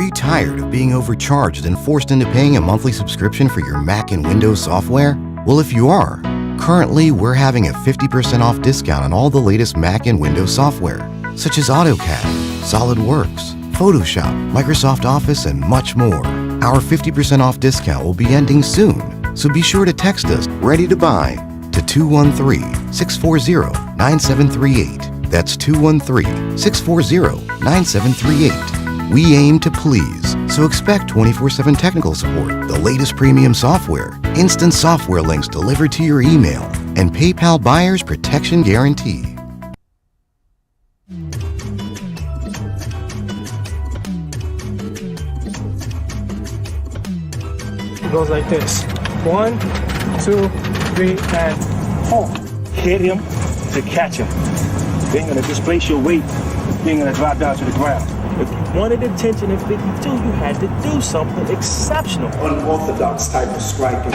you tired of being overcharged and forced into paying a monthly subscription for your Mac and Windows software? Well, if you are, currently we're having a 50% off discount on all the latest Mac and Windows software, such as AutoCAD, SolidWorks, Photoshop, Microsoft Office, and much more. Our 50% off discount will be ending soon, so be sure to text us ready to buy to 213-640-9738. That's 213-640-9738. We aim to please, so expect 24/7 technical support, the latest premium software, instant software links delivered to your email, and PayPal buyer's protection guarantee. It goes like this. 1, 2, 3, and 4. Hit him to catch him. Then you're gonna displace your weight. Then you're gonna drop down to the ground. If you wanted attention in 52, you had to do something exceptional. Unorthodox type of striking.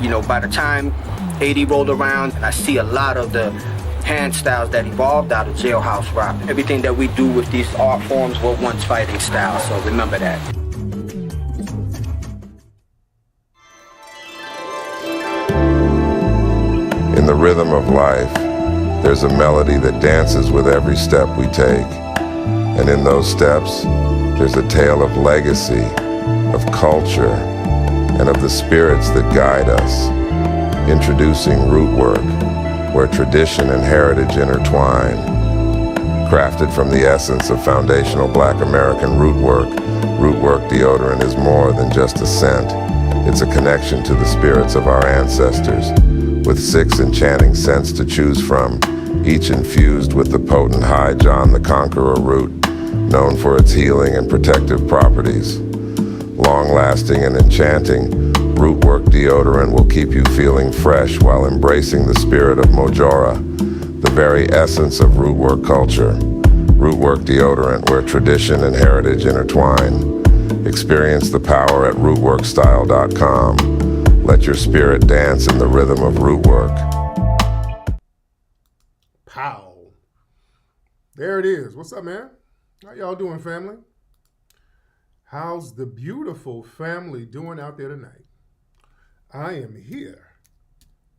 You know, by the time 80 rolled around, and I see a lot of the hand styles that evolved out of jailhouse rock. Everything that we do with these art forms were once fighting styles, so remember that. In the rhythm of life, there's a melody that dances with every step we take. And in those steps, there's a tale of legacy, of culture, and of the spirits that guide us. Introducing Root Work, where tradition and heritage intertwine. Crafted from the essence of foundational Black American root work deodorant is more than just a scent. It's a connection to the spirits of our ancestors, with 6 enchanting scents to choose from, each infused with the potent High John the Conqueror root, known for its healing and protective properties. Long-lasting and enchanting, Rootwork deodorant will keep you feeling fresh while embracing the spirit of Mojora, the very essence of Rootwork culture. Rootwork deodorant, where tradition and heritage intertwine. Experience the power at rootworkstyle.com. Let your spirit dance in the rhythm of Rootwork. Pow. There it is. What's up, man? How y'all doing, family? How's the beautiful family doing out there tonight? I am here,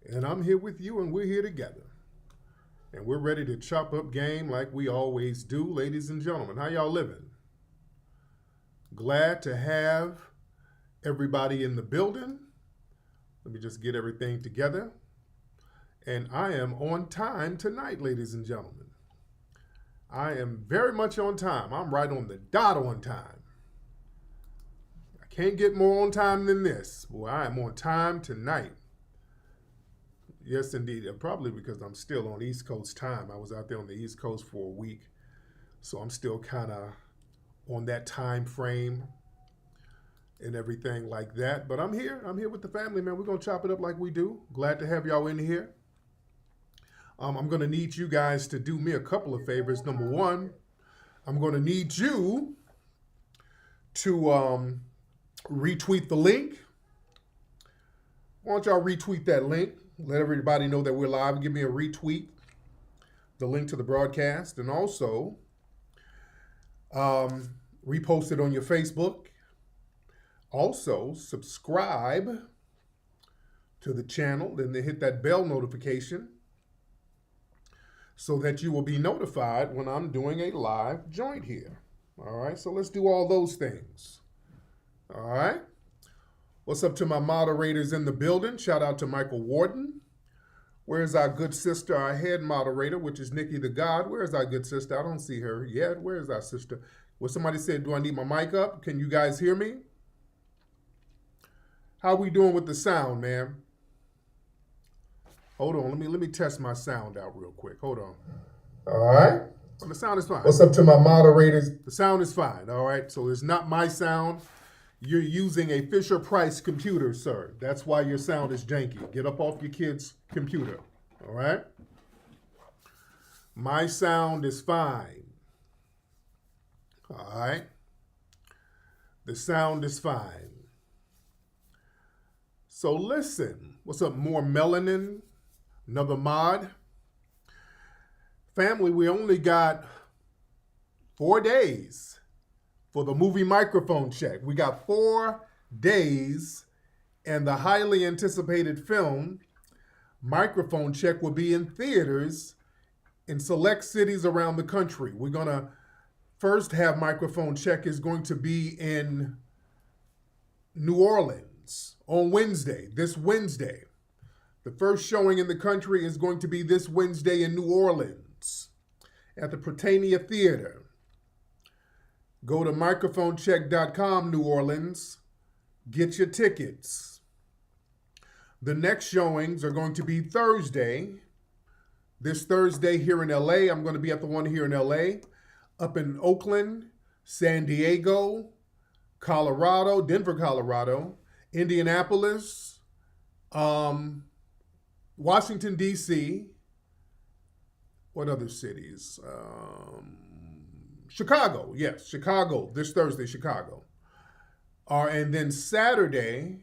and I'm here with you, and we're here together. And we're ready to chop up game like we always do, ladies and gentlemen. How y'all living? Glad to have everybody in the building. Let me just get everything together. And I am on time tonight, ladies and gentlemen. I am very much on time. I'm right on the dot on time. I can't get more on time than this. Boy, I am on time tonight. Yes, indeed. Probably because I'm still on East Coast time. I was out there on the East Coast for a week. So I'm still kind of on that time frame and everything like that. But I'm here. I'm here with the family, man. We're going to chop it up like we do. Glad to have y'all in here. I'm going to need you guys to do me a couple of favors. Number one, I'm going to need you to retweet the link. Why don't y'all retweet that link? Let everybody know that we're live. Give me a retweet, the link to the broadcast, and also repost it on your Facebook. Also, subscribe to the channel and then hit that bell notification so that you will be notified when I'm doing a live joint here. All right, so let's do all those things. All right. What's up to my moderators in the building? Shout out to Michael Warden. Where's our good sister, our head moderator, which is Nikki the God? Where's our good sister? I don't see her yet. Where's our sister? Well, somebody said, do I need my mic up? Can you guys hear me? How we doing with the sound, man? Hold on, let me test my sound out real quick. Hold on. All right. The sound is fine. What's up to my moderators? The sound is fine, all right? So it's not my sound. You're using a Fisher-Price computer, sir. That's why your sound is janky. Get up off your kid's computer, all right? My sound is fine. All right? The sound is fine. So listen, what's up, more melanin? Another mod. Family, we only got 4 days for the movie Microphone Check. We got 4 days, and the highly anticipated film Microphone Check will be in theaters in select cities around the country. We're going to first have Microphone Check is going to be in New Orleans on Wednesday, this Wednesday. The first showing in the country is going to be this Wednesday in New Orleans at the Prytania Theater. Go to microphonecheck.com, New Orleans. Get your tickets. The next showings are going to be Thursday. This Thursday here in LA. I'm going to be at the one here in LA. Up in Oakland, San Diego, Colorado, Denver, Colorado, Indianapolis, Washington, D.C. What other cities? Chicago, yes, Chicago, this Thursday, Chicago. And then Saturday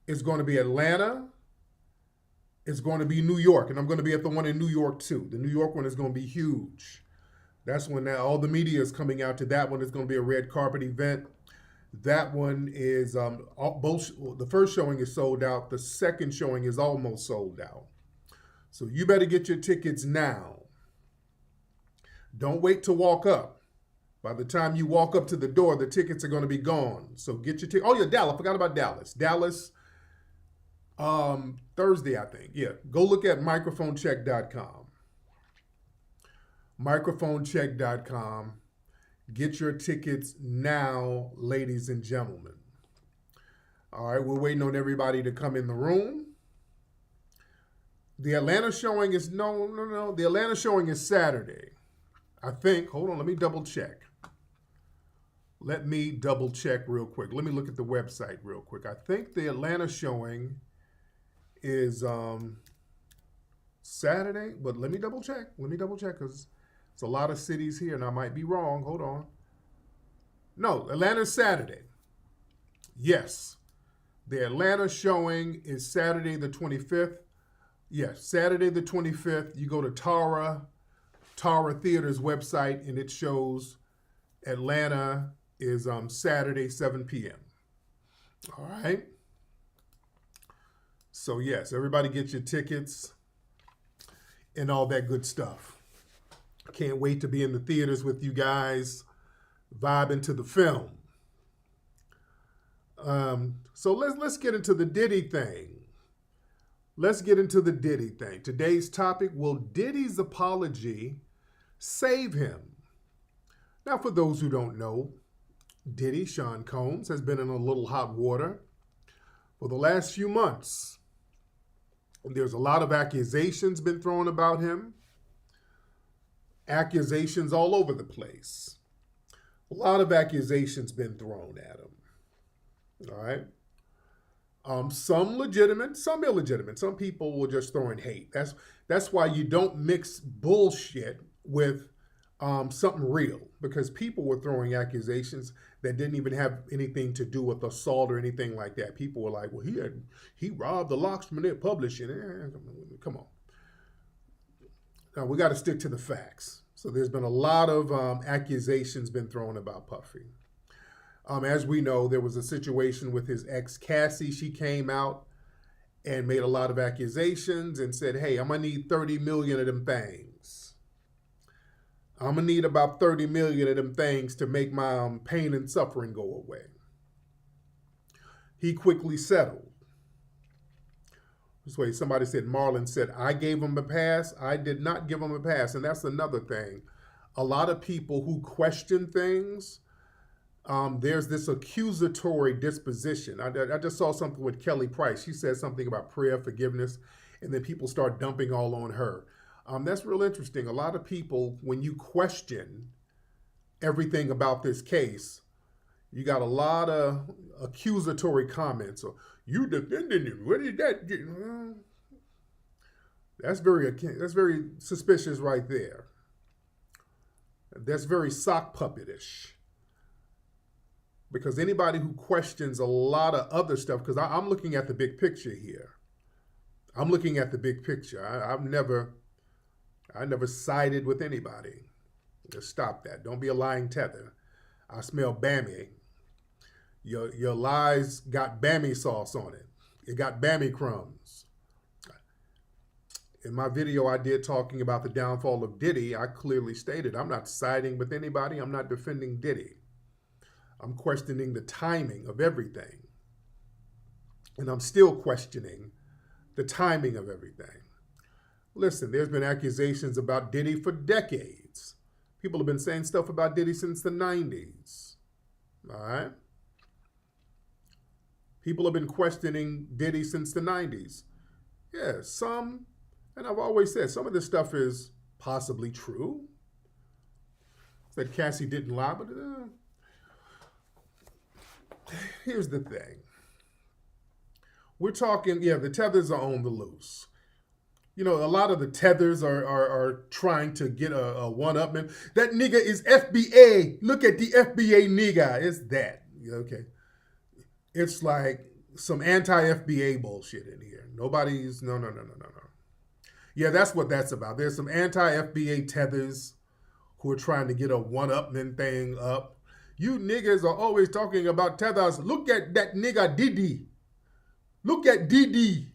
is going to be Atlanta. It's going to be New York, and I'm going to be at the one in New York too. The New York one is going to be huge. That's when all the media is coming out to that one. It's going to be a red carpet event. That one is, the first showing is sold out. The second showing is almost sold out. So you better get your tickets now. Don't wait to walk up. By the time you walk up to the door, the tickets are going to be gone. So get your ticket. Oh, yeah, Dallas. I forgot about Dallas. Dallas, Thursday, I think. Yeah, go look at microphonecheck.com. Microphonecheck.com. Get your tickets now, ladies and gentlemen. All right, we're waiting on everybody to come in the room. The Atlanta showing is, no. The Atlanta showing is Saturday. I think, hold on, let me double check. Let me double check real quick. Let me look at the website real quick. I think the Atlanta showing is Saturday, but let me double check. Because it's a lot of cities here, and I might be wrong. Hold on. No, Atlanta's Saturday. Yes. The Atlanta showing is Saturday the 25th. Yes, Saturday the 25th. You go to Tara Theater's website, and it shows Atlanta is Saturday, 7 p.m. All right. So, yes, everybody get your tickets and all that good stuff. Can't wait to be in the theaters with you guys, vibing to the film. So let's get into the Diddy thing. Today's topic, will Diddy's apology save him? Now, for those who don't know, Diddy, Sean Combs, has been in a little hot water for the last few months. There's a lot of accusations been thrown about him. Accusations all over the place. A lot of accusations been thrown at him. All right. Some legitimate, some illegitimate. Some people were just throwing hate. That's why you don't mix bullshit with something real, because people were throwing accusations that didn't even have anything to do with assault or anything like that. People were like, well, he robbed the locksmith at publishing. Come on. Now, we got to stick to the facts. So there's been a lot of accusations been thrown about Puffy. As we know, there was a situation with his ex, Cassie. She came out and made a lot of accusations and said, hey, I'm going to need 30 million of them things. I'm going to need about 30 million of them things to make my pain and suffering go away. He quickly settled. This way, somebody said, Marlon said, I gave him a pass. I did not give him a pass. And that's another thing. A lot of people who question things, there's this accusatory disposition. I just saw something with Kelly Price. She said something about prayer, forgiveness, and then people start dumping all on her. That's real interesting. A lot of people, when you question everything about this case, you got a lot of accusatory comments. So, you defending him. What did that do? That's very suspicious right there. That's very sock puppetish. Because anybody who questions a lot of other stuff, because I'm looking at the big picture here. I'm looking at the big picture. I never sided with anybody. Just stop that. Don't be a lying tether. I smell Bammy. Your lies got Bammy sauce on it. It got Bammy crumbs. In my video I did talking about the downfall of Diddy, I clearly stated I'm not siding with anybody. I'm not defending Diddy. I'm questioning the timing of everything. And I'm still questioning the timing of everything. Listen, there's been accusations about Diddy for decades. People have been saying stuff about Diddy since the 90s. All right? People have been questioning Diddy since the 90s. Yeah, some, and I've always said, some of this stuff is possibly true. That Cassie didn't lie, but here's the thing. We're talking, yeah, the tethers are on the loose. You know, a lot of the tethers are trying to get a one-upman. That nigga is FBA. Look at the FBA nigga. It's that. Okay. It's like some anti-FBA bullshit in here. Nobody's, no. Yeah, that's what that's about. There's some anti-FBA tethers who are trying to get a one-upman thing up. You niggas are always talking about tethers. Look at that nigga Diddy. Look at Diddy.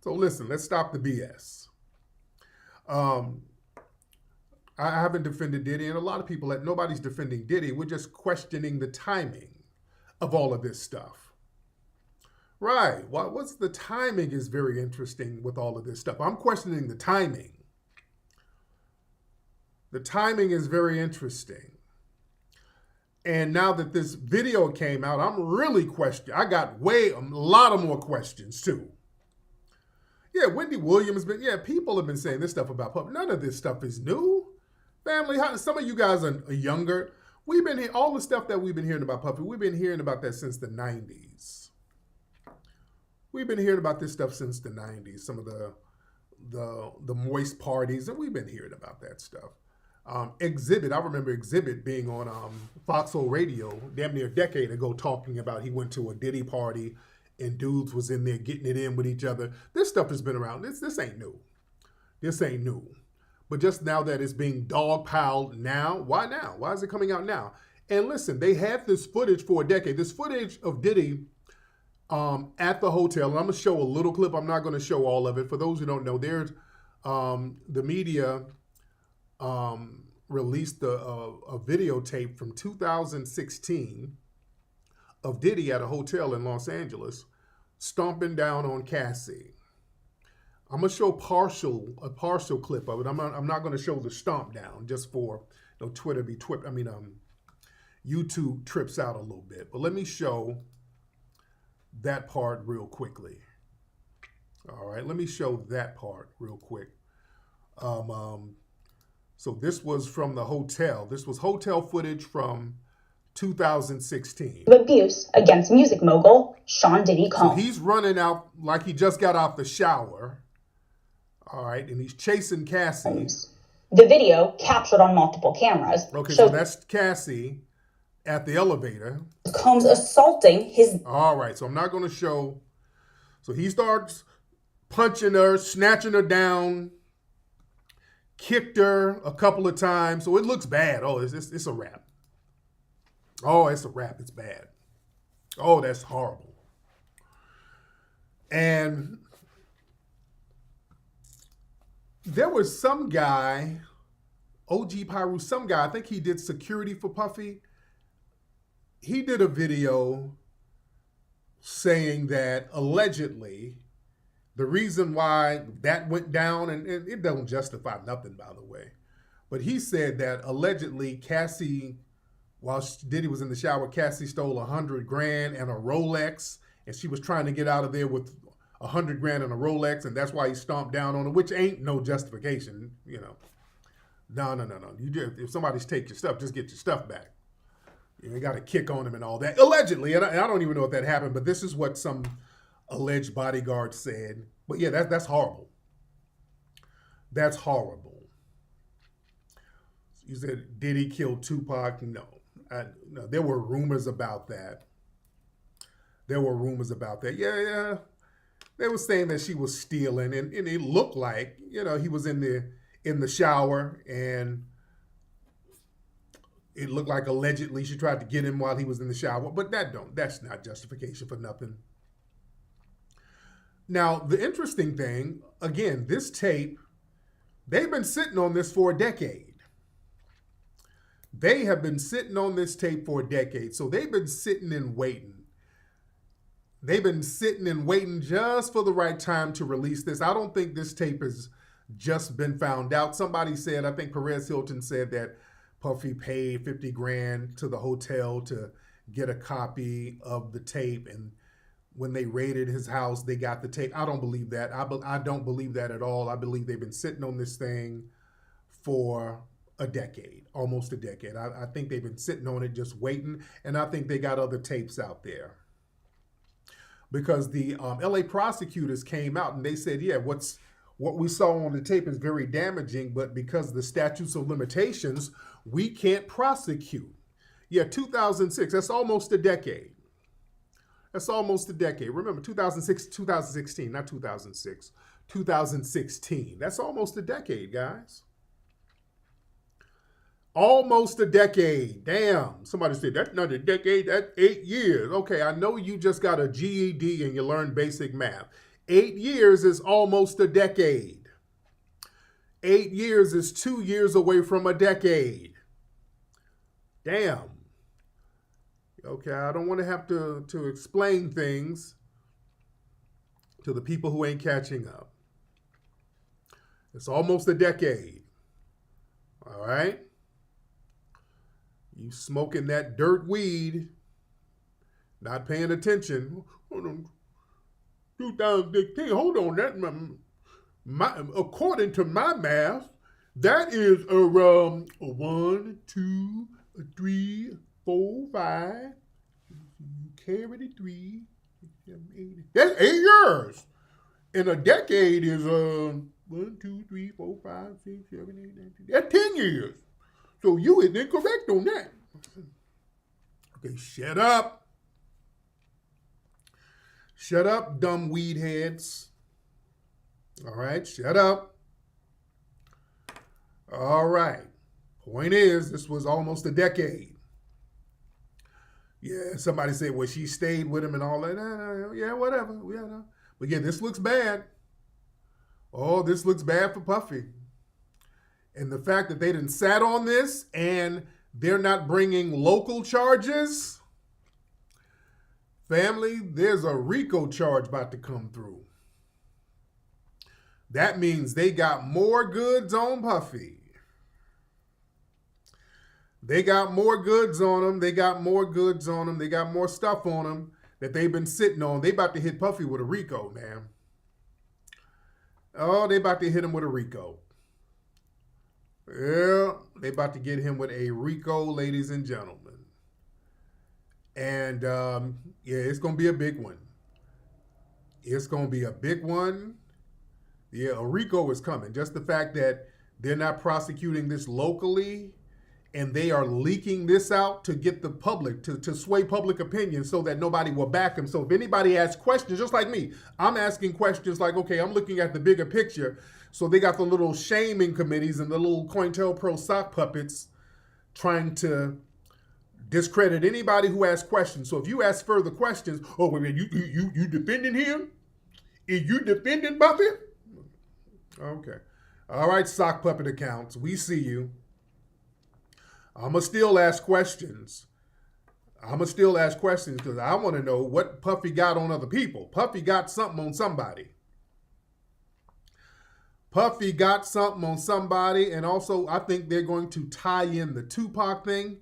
So listen, let's stop the BS. I haven't defended Diddy, and a lot of people, nobody's defending Diddy. We're just questioning the timing of all of this stuff. Right. What's the timing is very interesting with all of this stuff. I'm questioning the timing. The timing is very interesting. And now that this video came out, I'm really questioning. I got a lot of more questions too. Yeah, Wendy Williams people have been saying this stuff about Puffy. None of this stuff is new. Family, some of you guys are younger. We've been here, all the stuff that we've been hearing about Puffy, we've been hearing about that since the 90s. We've been hearing about this stuff since the 90s, some of the moist parties, and we've been hearing about that stuff. Exhibit, I remember Exhibit being on Foxhole Radio damn near a decade ago talking about he went to a Diddy party and dudes was in there getting it in with each other. This stuff has been around. This ain't new. This ain't new. But just now that it's being dogpiled now, why now? Why is it coming out now? And listen, they had this footage for a decade. This footage of Diddy at the hotel, and I'm going to show a little clip. I'm not going to show all of it. For those who don't know, there's the media released a videotape from 2016 of Diddy at a hotel in Los Angeles stomping down on Cassie. I'm gonna show a partial clip of it. I'm not gonna show the stomp down just for YouTube trips out a little bit. But let me show that part real quickly. All right, let me show that part real quick. So this was from the hotel. This was hotel footage from 2016. Abuse against music mogul Sean Diddy Combs. So he's running out like he just got out the shower. All right, and he's chasing Cassie. The video, captured on multiple cameras, okay, so that's Cassie at the elevator. Combs assaulting his... All right, so I'm not going to show. So he starts punching her, snatching her down, kicked her a couple of times. So it looks bad. Oh, it's a wrap. Oh, it's a wrap. It's bad. Oh, that's horrible. And there was some guy, OG Pyru, some guy, I think he did security for Puffy. He did a video saying that allegedly the reason why that went down, and it doesn't justify nothing, by the way, but he said that allegedly Cassie, while Diddy was in the shower, Cassie stole $100,000 and a Rolex, and she was trying to get out of there with $100,000 and a Rolex, and that's why he stomped down on her, which ain't no justification, you know. No. If somebody's take your stuff, just get your stuff back. You got to kick on him and all that. Allegedly, and I don't even know if that happened, but this is what some alleged bodyguard said. But yeah, that's horrible. That's horrible. You said Diddy killed Tupac? No. No, there were rumors about that. Yeah. They were saying that she was stealing, and it looked like, he was in the shower, and it looked like allegedly she tried to get him while he was in the shower, but that's not justification for nothing. Now, the interesting thing, again, this tape, they've been sitting on this for a decade. They have been sitting on this tape for a decade, so they've been sitting and waiting. They've been sitting and waiting just for the right time to release this. I don't think this tape has just been found out. Somebody said, I think Perez Hilton said that Puffy paid 50 grand to the hotel to get a copy of the tape, and when they raided his house, they got the tape. I don't believe that. I don't believe that at all. I believe they've been sitting on this thing for a decade, almost a decade. I think they've been sitting on it just waiting, and I think they got other tapes out there. Because the LA prosecutors came out and they said, yeah, what we saw on the tape is very damaging, but because of the statutes of limitations, we can't prosecute. Yeah, 2006, that's almost a decade. That's almost a decade. Remember, 2016, not 2006, 2016. That's almost a decade, guys. Almost a decade. Damn. Somebody said, that's not a decade, that's 8 years. Okay, I know you just got a GED and you learned basic math. 8 years is almost a decade. 8 years is 2 years away from a decade. Damn. Okay, I don't want to have to explain things to the people who ain't catching up. It's almost a decade. All right? You smoking that dirt weed, not paying attention. Hold on. 2016, hold on. That according to my math, that is around 1, 2, 3, 4, 5. Carry the 3. 7, 8. That's 8 years. And a decade is 1, 2, 3, 4, 5, 6, 7, 8, 9, 10. That's 10 years. So you is incorrect on that. Okay, shut up. Shut up, dumb weed heads. All right, shut up. All right. Point is, this was almost a decade. Yeah, somebody said, well, she stayed with him and all that. Yeah, whatever. Yeah, no. But yeah, this looks bad. Oh, this looks bad for Puffy. And the fact that they didn't sat on this and they're not bringing local charges. Family, there's a RICO charge about to come through. That means they got more goods on Puffy. They got more goods on him. They got more goods on him. They got more stuff on him that they've been sitting on. They about to hit Puffy with a RICO, man. Oh, they about to hit him with a RICO. Yeah, they about to get him with a RICO, ladies and gentlemen. And yeah, it's going to be a big one. It's going to be a big one. Yeah, a RICO is coming. Just the fact that they're not prosecuting this locally and they are leaking this out to get the public, to sway public opinion so that nobody will back them. So if anybody asks questions, just like me, I'm asking questions like, okay, I'm looking at the bigger picture. So they got the little shaming committees and the little COINTELPRO sock puppets trying to discredit anybody who asks questions. So if you ask further questions, oh, wait, you defending him? Is you defending Buffett? Okay. All right, sock puppet accounts, we see you. I'm going to still ask questions. Because I want to know what Puffy got on other people. Puffy got something on somebody. And also, I think they're going to tie in the Tupac thing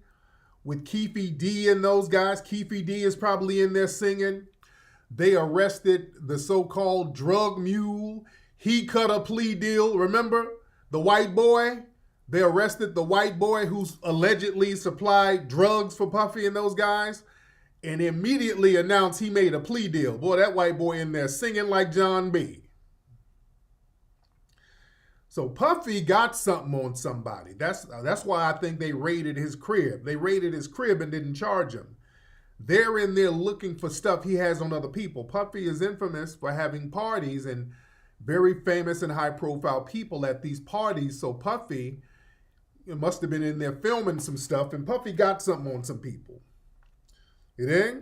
with Keefe D and those guys. Keefe D is probably in there singing. They arrested the so-called drug mule. He cut a plea deal. Remember the white boy? They arrested the white boy who's allegedly supplied drugs for Puffy and those guys and immediately announced he made a plea deal. Boy, that white boy in there singing like John B. So Puffy got something on somebody. That's why I think they raided his crib. They raided his crib and didn't charge him. They're in there looking for stuff he has on other people. Puffy is infamous for having parties and very famous and high-profile people at these parties. So Puffy must have been in there filming some stuff, and Puffy got something on some people. You dig?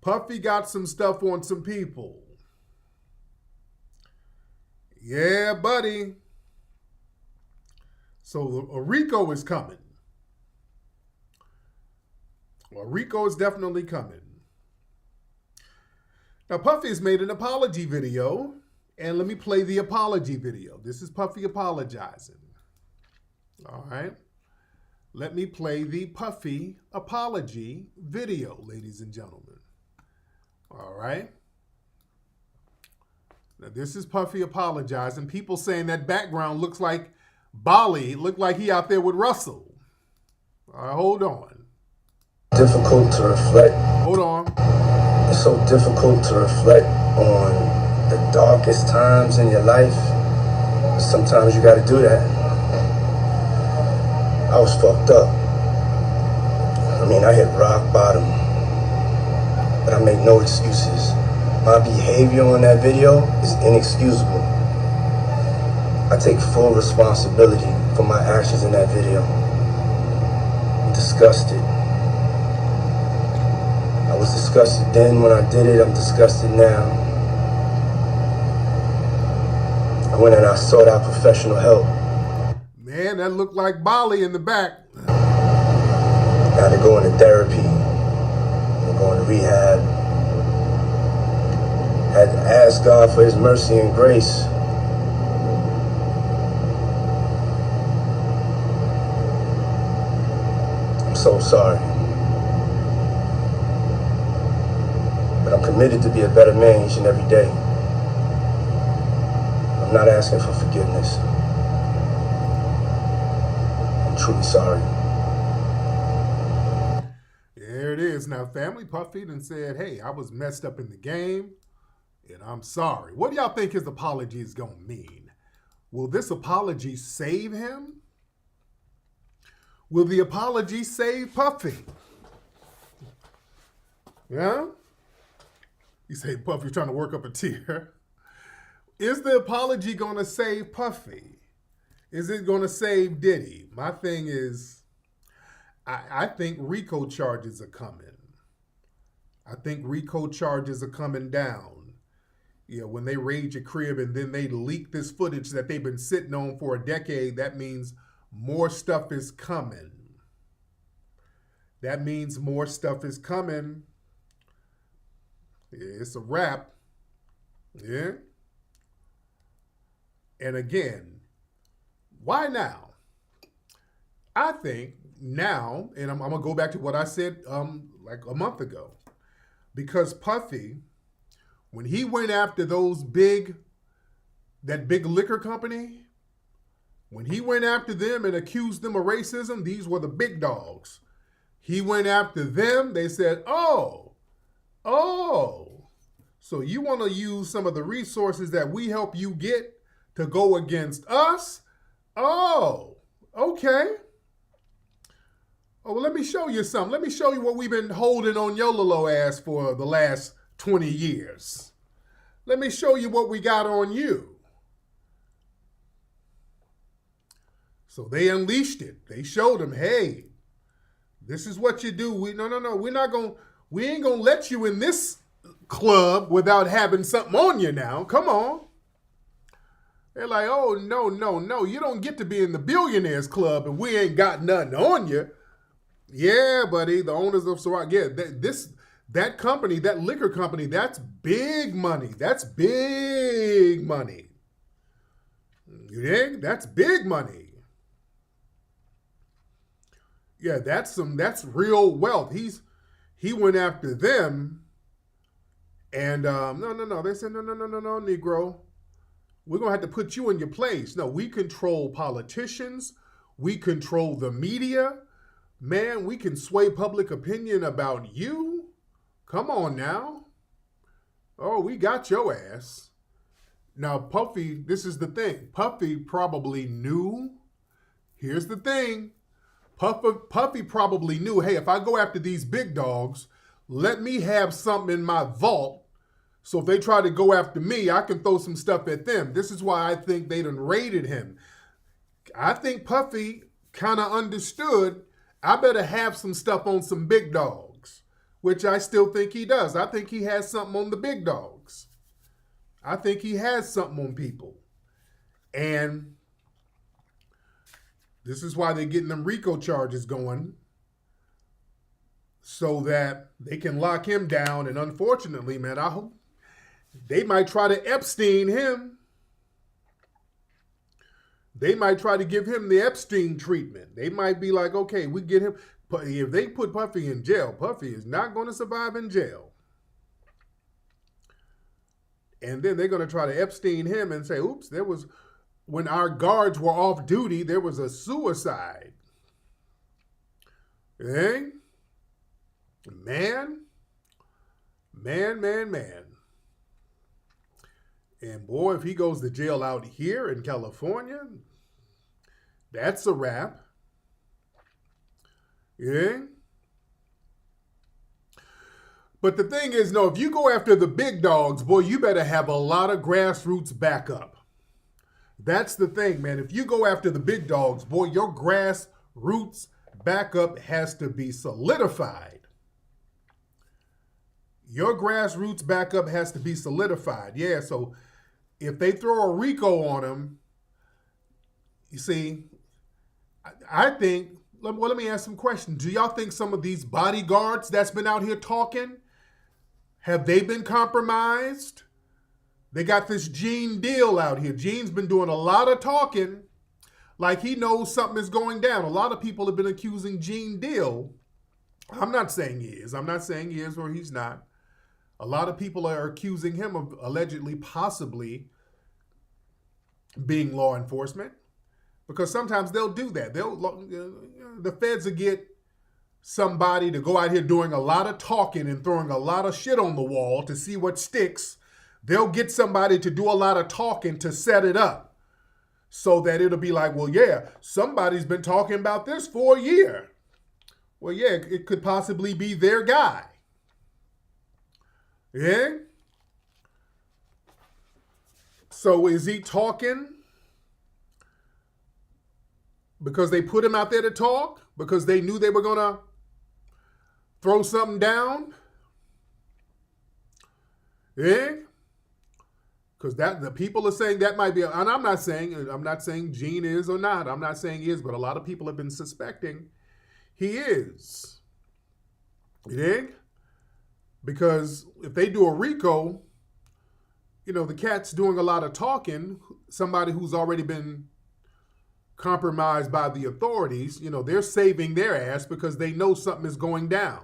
Puffy got some stuff on some people. Yeah, buddy. So Rico is coming. Well, Rico is definitely coming. Now, Puffy's made an apology video, and let me play the apology video. This is Puffy apologizing. All right. Let me play the Puffy apology video, ladies and gentlemen. All right. Now, this is Puffy apologizing. People saying that background looks like Bali. It looked like he out there with Russell. All right, hold on. Difficult to reflect. Hold on. It's so difficult to reflect on the darkest times in your life. Sometimes you gotta do that. I was fucked up. I mean, I hit rock bottom. But I make no excuses. My behavior on that video is inexcusable. I take full responsibility for my actions in that video. I'm disgusted. I was disgusted then when I did it. I'm disgusted now. I went and I sought out professional help. Man, that looked like Bali in the back. I had to go into therapy. I'm going to rehab. Had to ask God for his mercy and grace. I'm so sorry. But I'm committed to be a better man each and every day. I'm not asking for forgiveness. I'm truly sorry. There it is. Now, family, Puffy done said, hey, I was messed up in the game, and I'm sorry. What do y'all think his apology is going to mean? Will this apology save him? Will the apology save Puffy? Yeah? You say Puffy's trying to work up a tear. Is the apology going to save Puffy? Is it going to save Diddy? My thing is, I think RICO charges are coming. I think RICO charges are coming down. You know, when they raid your crib and then they leak this footage that they've been sitting on for a decade, that means more stuff is coming. That means more stuff is coming. It's a wrap. Yeah. And again, why now? I think now, and I'm going to go back to what I said like a month ago, because Puffy, when he went after that big liquor company, when he went after them and accused them of racism, these were the big dogs. He went after them. They said, oh, so you want to use some of the resources that we help you get to go against us? Oh, okay. Oh, well, let me show you something. Let me show you what we've been holding on your little ass for the last 20 years. Let me show you what we got on you. So they unleashed it. They showed them, hey, this is what you do. We ain't gonna let you in this club without having something on you now. Come on. They're like, oh, no. You don't get to be in the billionaires club and we ain't got nothing on you. Yeah, buddy, the owners of Ciroc, yeah, that company, that liquor company, that's big money. That's big money. You dig? That's big money. Yeah, that's real wealth. He went after them, and no. They said, no, Negro. We're going to have to put you in your place. No, we control politicians. We control the media. Man, we can sway public opinion about you. Come on now. Oh, we got your ass. Now, Puffy, this is the thing. Puffy probably knew. Here's the thing. Puffy probably knew, hey, if I go after these big dogs, let me have something in my vault. So if they try to go after me, I can throw some stuff at them. This is why I think they done raided him. I think Puffy kind of understood, I better have some stuff on some big dogs, which I still think he does. I think he has something on the big dogs. I think he has something on people. And this is why they're getting them RICO charges going, so that they can lock him down. And unfortunately, man, I hope they might try to Epstein him. They might try to give him the Epstein treatment. They might be like, okay, we get him. But if they put Puffy in jail, Puffy is not going to survive in jail. And then they're going to try to Epstein him and say, oops, when our guards were off duty, there was a suicide. Eh? Man. And boy, if he goes to jail out here in California, that's a wrap. Yeah. But the thing is, no, if you go after the big dogs, boy, you better have a lot of grassroots backup. That's the thing, man. If you go after the big dogs, boy, your grassroots backup has to be solidified. Your grassroots backup has to be solidified. Yeah, so if they throw a RICO on him, you see, I think, well, let me ask some questions. Do y'all think some of these bodyguards that's been out here talking, have they been compromised? They got this Gene Deal out here. Gene's been doing a lot of talking like he knows something is going down. A lot of people have been accusing Gene Deal. I'm not saying he is. I'm not saying he is or he's not. A lot of people are accusing him of allegedly, possibly being law enforcement, because sometimes they'll do that. The feds will get somebody to go out here doing a lot of talking and throwing a lot of shit on the wall to see what sticks. They'll get somebody to do a lot of talking to set it up so that it'll be like, well, yeah, somebody's been talking about this for a year. Well, yeah, it could possibly be their guy. Yeah? So is he talking because they put him out there to talk? Because they knew they were going to throw something down? Yeah? Because the people are saying that might be, and I'm not saying Gene is or not. I'm not saying he is, but a lot of people have been suspecting he is. You dig? Because if they do a RICO, the cat's doing a lot of talking, somebody who's already been compromised by the authorities, they're saving their ass because they know something is going down.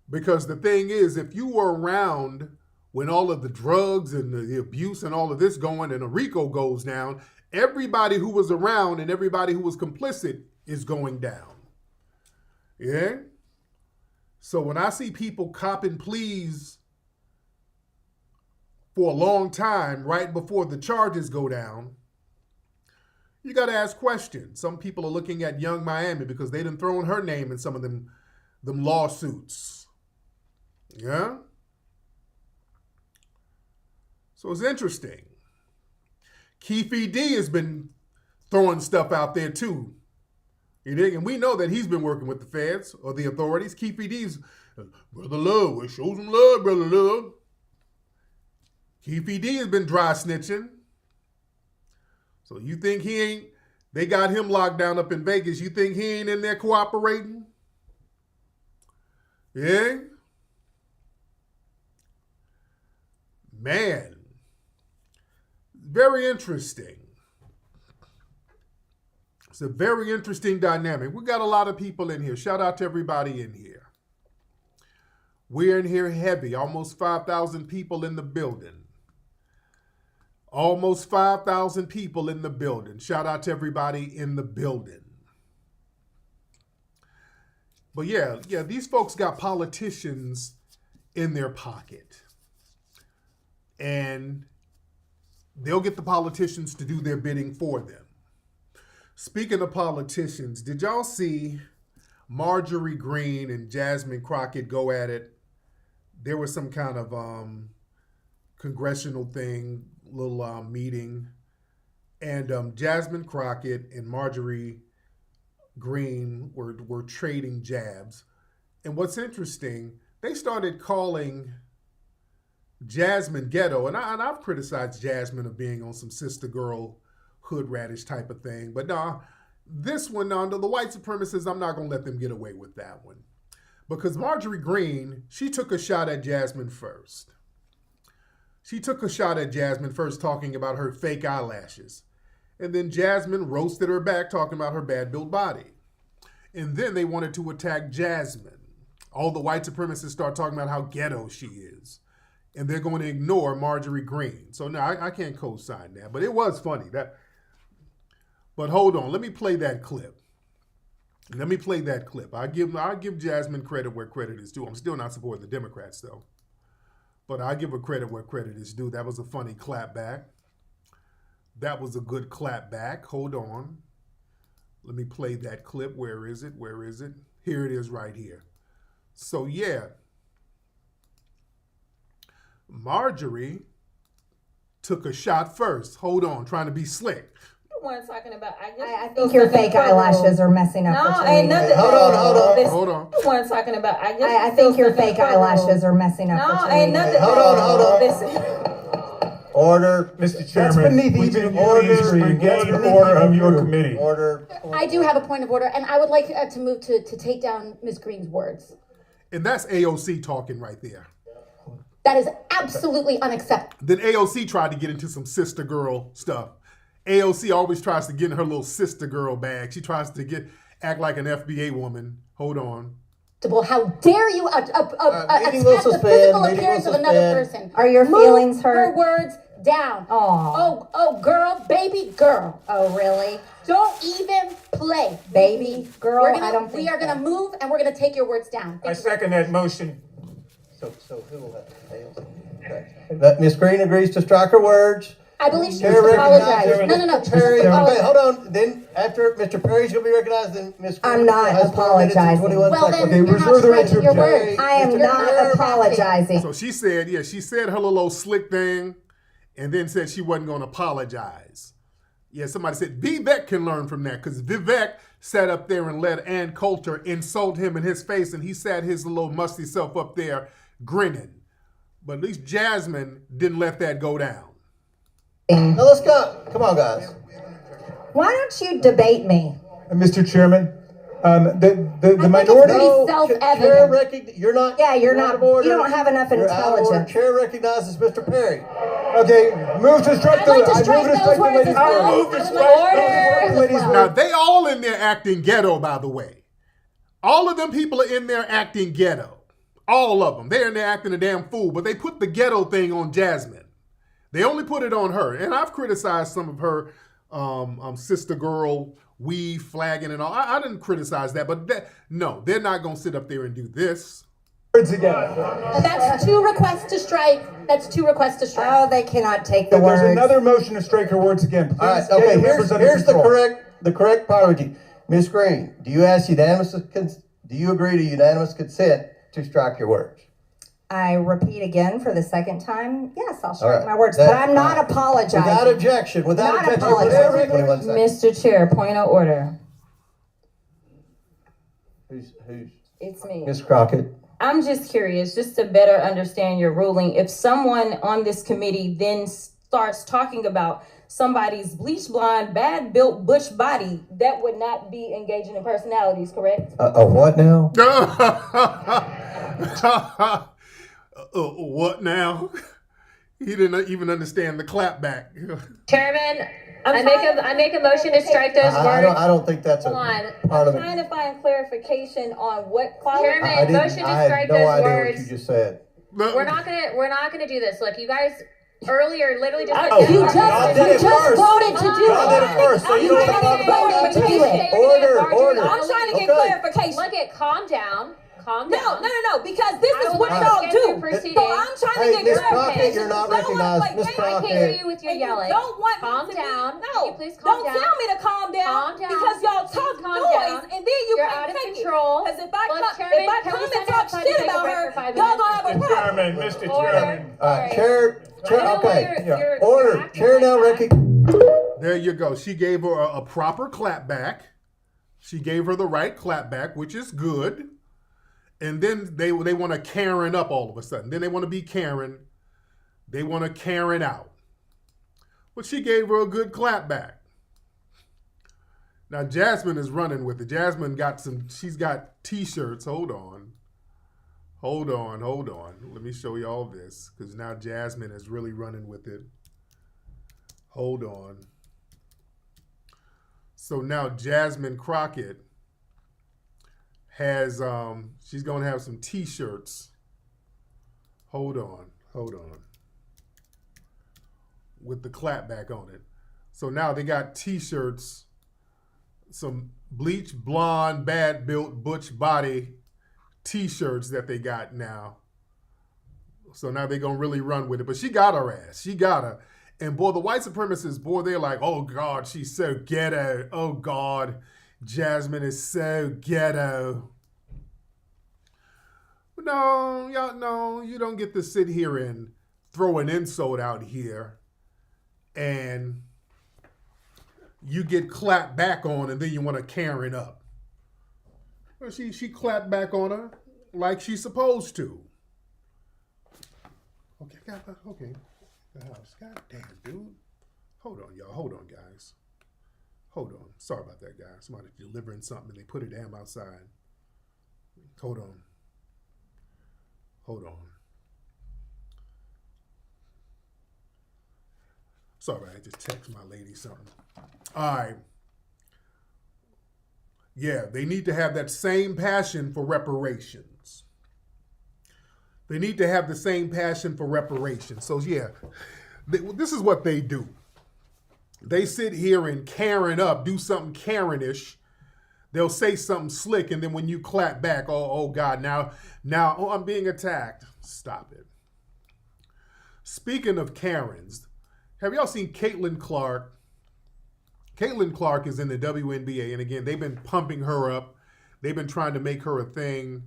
Because the thing is, if you were around when all of the drugs and the abuse and all of this going and a RICO goes down, everybody who was around and everybody who was complicit is going down. Yeah? So when I see people copping pleas for a long time right before the charges go down, you got to ask questions. Some people are looking at Young Miami because they done thrown her name in some of them lawsuits. Yeah? So it's interesting. Keefe D has been throwing stuff out there too. You dig? And we know that he's been working with the feds or the authorities. Keefe D's, Brother Love, show some love, Brother Love. Keefe D has been dry snitching. So you think they got him locked down up in Vegas, you think he ain't in there cooperating? Yeah? Man. Very interesting. It's a very interesting dynamic. We got a lot of people in here. Shout out to everybody in here. We're in here heavy. Almost 5,000 people in the building. Almost 5,000 people in the building. Shout out to everybody in the building. But yeah, these folks got politicians in their pocket. And they'll get the politicians to do their bidding for them. Speaking of politicians, did y'all see Marjorie Greene and Jasmine Crockett go at it? There was some kind of congressional thing, little meeting, and Jasmine Crockett and Marjorie Greene were trading jabs. And what's interesting, they started calling Jasmine ghetto, and I've criticized Jasmine of being on some sister girl hood radish type of thing, but nah, this one, the white supremacists, I'm not gonna let them get away with that one, because Marjorie Greene, she took a shot at Jasmine first. She took a shot at Jasmine first, talking about her fake eyelashes, and then Jasmine roasted her back, talking about her bad built body, and then they wanted to attack Jasmine. All the white supremacists start talking about how ghetto she is. And they're going to ignore Marjorie Greene. So no, I can't co-sign that. But it was funny. But hold on, let me play that clip. I give Jasmine credit where credit is due. I'm still not supporting the Democrats though. But I give her credit where credit is due. That was a funny clap back. That was a good clap back. Hold on. Let me play that clip. Where is it? Here it is right here. So yeah. Marjorie took a shot first. Hold on, trying to be slick. The one talking about, I think your fake eyelashes are messing up. No, ain't nothing. Hold on. The one talking about, I think your fake eyelashes are messing up. No, ain't nothing. Hold on. Listen. Order, Mr. Chairman. That's beneath even order of your committee. Order. I do have a point of order, and I would like to move to take down Ms. Green's words. And that's AOC talking right there. That is absolutely unacceptable. Then AOC tried to get into some sister girl stuff. AOC always tries to get in her little sister girl bag. She tries to act like an FBA woman. Hold on. How dare you attack the physical appearance of another person? Are your feelings hurt? Her words down. Oh, girl, baby girl. Oh, really? Don't even play. Baby girl, We are going to move, and we're going to take your words down. I second that motion. So who will have Ms. Green agrees to strike her words. I believe she needs to apologize. No. Perry, okay, hold on. Then after Mr. Perry's going to be recognized, then Ms. Green. I'm not apologizing. Well, then you're not striking your words. I am not apologizing. So she said her little old slick thing, and then said she wasn't going to apologize. Yeah, somebody said Vivek can learn from that, because Vivek sat up there and let Ann Coulter insult him in his face, and he sat his little musty self up there grinning. But at least Jasmine didn't let that go down. Now let's go. Come on, guys. Why don't you debate me? Mr. Chairman, the minority... Self-evident. You're not... Yeah, you're not... You don't have enough intelligence. Chair recognizes Mr. Perry. Okay, move to strike I'd like to strike those words as well. Now, they all in there acting ghetto, by the way. All of them people are in there acting ghetto. All of them. They're in there acting a damn fool, but they put the ghetto thing on Jasmine. They only put it on her. And I've criticized some of her sister girl weave flagging and all. I didn't criticize that, but no, they're not going to sit up there and do this. Words again. That's two requests to strike. Oh, they cannot take the words. There's another motion to strike her words again. Please. All right, okay, here's the correct priority. Ms. Green, do you agree to unanimous consent to strike your words? I repeat again for the second time. Yes, I'll strike my words, but I'm not apologizing. Without objection. Mr. Chair, point of order. Who's? It's me. Ms. Crockett. I'm just curious, just to better understand your ruling. If someone on this committee then starts talking about somebody's bleach blonde, bad built butch body, that would not be engaging in personalities, correct? What now? What now? He didn't even understand the clap back. Chairman, I make a motion to strike those words. I don't think that's part of it. I'm trying to find clarification on what quality. Chairman, motion to strike those words. I had no idea what you just said. We're not gonna do this. Look, you guys earlier literally just you just voted to do it. Y'all did it first, so you don't voted to do it. Order. I'm trying to get clarification. Look at calm down. calm down. No, because this is what y'all do. So I'm trying to get Miss Crockett, you're not recognized. Miss I can't Crockett. hear you with your yelling. Don't want calm me to down. No, Can you please calm down? Don't tell me to calm down. Calm down. Because y'all talk noise and then you You're can't out of take control. Because if I Chairman, come and talk shit about her, y'all gonna have a problem. Mr. Chairman. Chair, okay. Order. Chair now recognized. There you go. She gave her a proper clap back. She gave her the right clap back, which is good. And then they want to Karen up all of a sudden. Then they want to be Karen. They want to Karen out. But she gave her a good clap back. Now Jasmine is running with it. Jasmine she's got t-shirts. Hold on. Let me show you all this, because now Jasmine is really running with it. Hold on. So now Jasmine Crockett has, she's going to have some t-shirts. Hold on. With the clapback on it. So now they got t-shirts, some bleach blonde, bad built, butch body t-shirts that they got now. So now they're going to really run with it. But she got her ass. She got her. And boy, the white supremacists, boy, they're like, oh God, she's so ghetto. Oh God, Jasmine is so ghetto. No, y'all, no, you don't get to sit here and throw an insult out here and you get clapped back on and then you want to Karen up. Well, she clapped back on her like she's supposed to. Okay. God damn, dude. Hold on, y'all. Hold on, guys. Hold on. Sorry about that, guys. Somebody delivering something and they put it damn outside. Hold on. Sorry, I just text my lady something. All right. Yeah, they need to have that same passion for reparations. They need to have the same passion for reparations. So yeah, this is what they do. They sit here and Karen up, do something Karenish. They'll say something slick, and then when you clap back, oh God, now, oh, I'm being attacked. Stop it. Speaking of Karens, have y'all seen Caitlin Clark? Caitlin Clark is in the WNBA, and again, they've been pumping her up. They've been trying to make her a thing.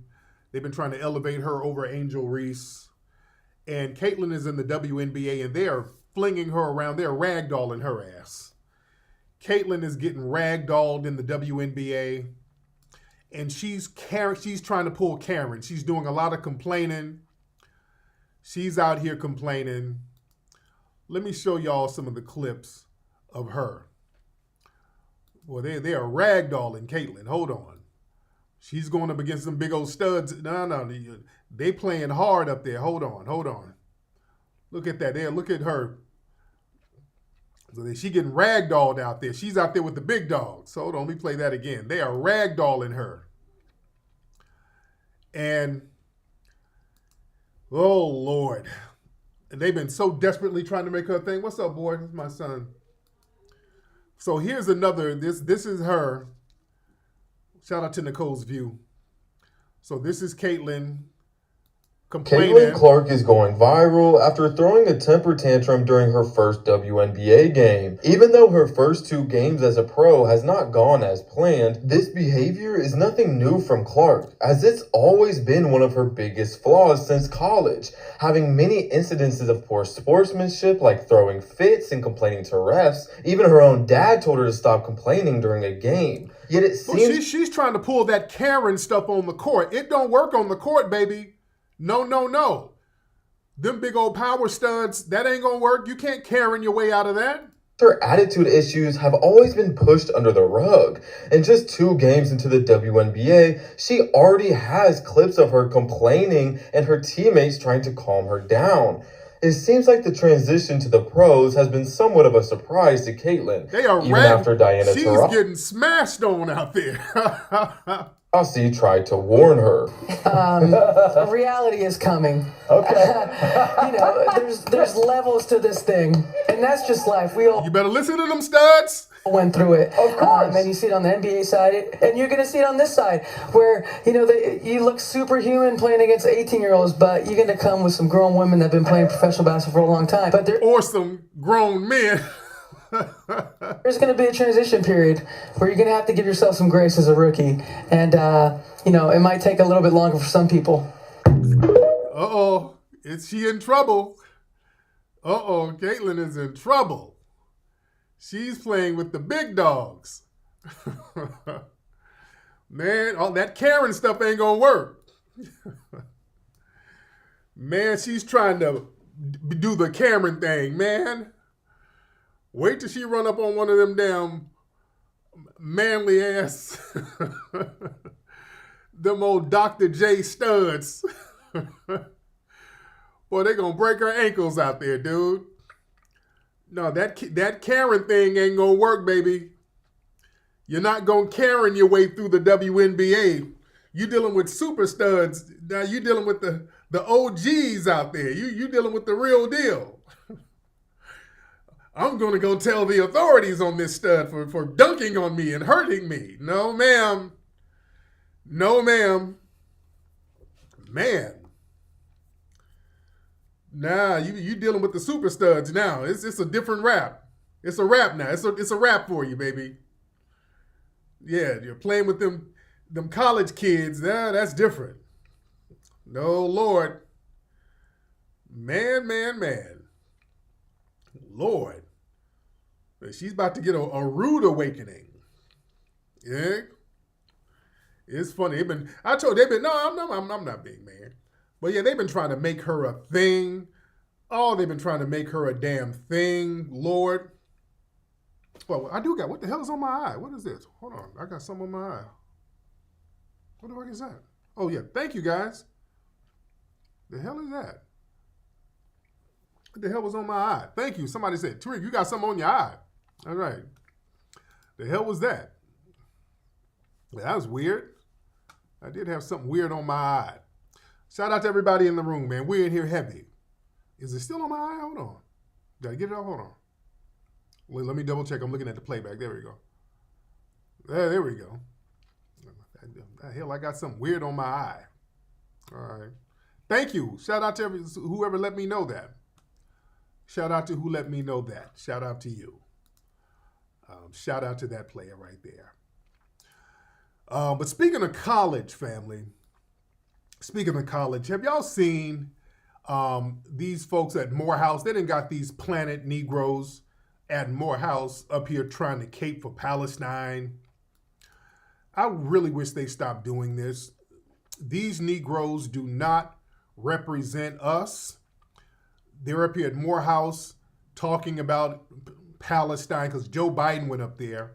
They've been trying to elevate her over Angel Reese. And Caitlin is in the WNBA, and they are flinging her around. They're ragdolling her ass. Caitlin is getting ragdolled in the WNBA, and she's trying to pull Karen. She's doing a lot of complaining. She's out here complaining. Let me show y'all some of the clips of her. Well, they are ragdolling Caitlin. Hold on. She's going up against some big old studs. No. They playing hard up there. Hold on. Look at that. There, look at her. So she getting ragdolled out there. She's out there with the big dogs. So hold on, let me play that again. They are ragdolling her. And, oh, Lord. And they've been so desperately trying to make her a thing. What's up, boy? This is my son. So here's another, this is her. Shout out to Nicole's View. So this is Caitlin complaining. Caitlin Clark is going viral after throwing a temper tantrum during her first WNBA game. Even though her first 2 games as a pro has not gone as planned, this behavior is nothing new from Clark, as it's always been one of her biggest flaws since college, having many incidences of poor sportsmanship like throwing fits and complaining to refs. Even her own dad told her to stop complaining during a game. Yet it seems she's trying to pull that Karen stuff on the court. It don't work on the court, baby. No. Them big old power studs, that ain't gonna work. You can't Karen your way out of that. her attitude issues have always been pushed under the rug. In just 2 games into the WNBA, she already has clips of her complaining and her teammates trying to calm her down. It seems like the transition to the pros has been somewhat of a surprise to Caitlin. They are even after Diana She's getting smashed on out there. Taurasi tried to warn her. Reality is coming. Okay. There's levels to this thing, and that's just life. You better listen to them studs. went through it. Of course. And you see it on the NBA side, and you're going to see it on this side, where, you know, you look superhuman playing against 18-year-olds, but you're going to come with some grown women that have been playing professional basketball for a long time. But or some grown men. There's going to be a transition period where you're going to have to give yourself some grace as a rookie. And, you know, it might take a little bit longer for some people. Uh-oh. Is she in trouble? Uh-oh. Caitlyn is in trouble. She's playing with the big dogs. Man, all that Karen stuff ain't gonna work. Man, she's trying to do the Karen thing, man. Wait till she run up on one of them damn manly ass, them old Dr. J studs. Boy, they gonna break her ankles out there, dude. No, that Karen thing ain't gonna work, baby. You're not gonna Karen your way through the WNBA. You dealing with super studs. Now you dealing with the OGs out there. You dealing with the real deal. I'm gonna go tell the authorities on this stud for dunking on me and hurting me. No, ma'am. No, ma'am. Man. Nah, you dealing with the super studs now. It's a different rap. It's a rap now. It's a rap for you, baby. Yeah, you're playing with them college kids. Nah, that's different. No, Lord. Man. Lord. She's about to get a rude awakening. Yeah. It's funny. No, I'm not being mad. But yeah, they've been trying to make her a thing. Oh, they've been trying to make her a damn thing, Lord. Well, I do got, what the hell is on my eye? What is this? Hold on, I got something on my eye. What the fuck is that? Oh yeah, thank you guys. The hell is that? What the hell was on my eye? Thank you. Somebody said, Tariq, you got something on your eye. All right. The hell was that? That was weird. I did have something weird on my eye. Shout out to everybody in the room, man. We're in here heavy. Is it still on my eye? Hold on. Did I get it off? Hold on. Wait, let me double check. I'm looking at the playback. There we go. There we go. Hell, I got something weird on my eye. All right. Thank you. Shout out to whoever let me know that. Shout out to who let me know that. Shout out to you. Shout out to that player right there. But speaking of college, family, speaking of college, have y'all seen these folks at Morehouse? They done got these Planet Negroes at Morehouse up here trying to cape for Palestine. I really wish they stopped doing this. These Negroes do not represent us. They're up here at Morehouse talking about Palestine because Joe Biden went up there.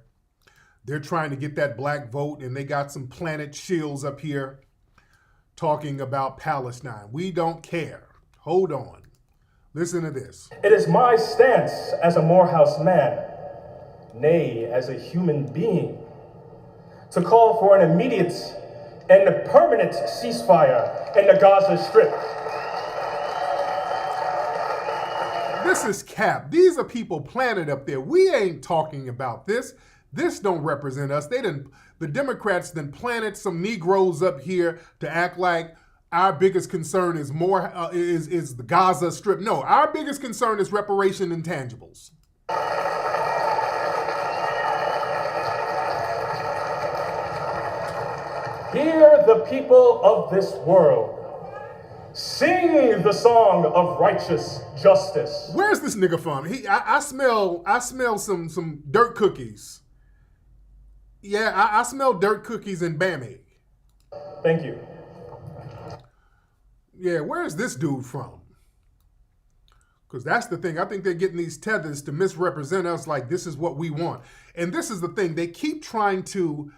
They're trying to get that black vote, and they got some Planet Shills up here talking about Palestine. We don't care. Hold on. Listen to this. It is my stance as a Morehouse man, nay, as a human being, to call for an immediate and a permanent ceasefire in the Gaza Strip. This is cap. These are people planted up there. We ain't talking about this. This don't represent us. The Democrats then planted some Negroes up here to act like our biggest concern is is the Gaza Strip. No, our biggest concern is reparation intangibles. Hear the people of this world sing the song of righteous justice. Where's this nigga from? I smell some dirt cookies. Yeah, I smell dirt cookies and Bammy. Thank you. Yeah, where's this dude from? Because that's the thing. I think they're getting these tethers to misrepresent us like this is what we want. And this is the thing. They keep trying to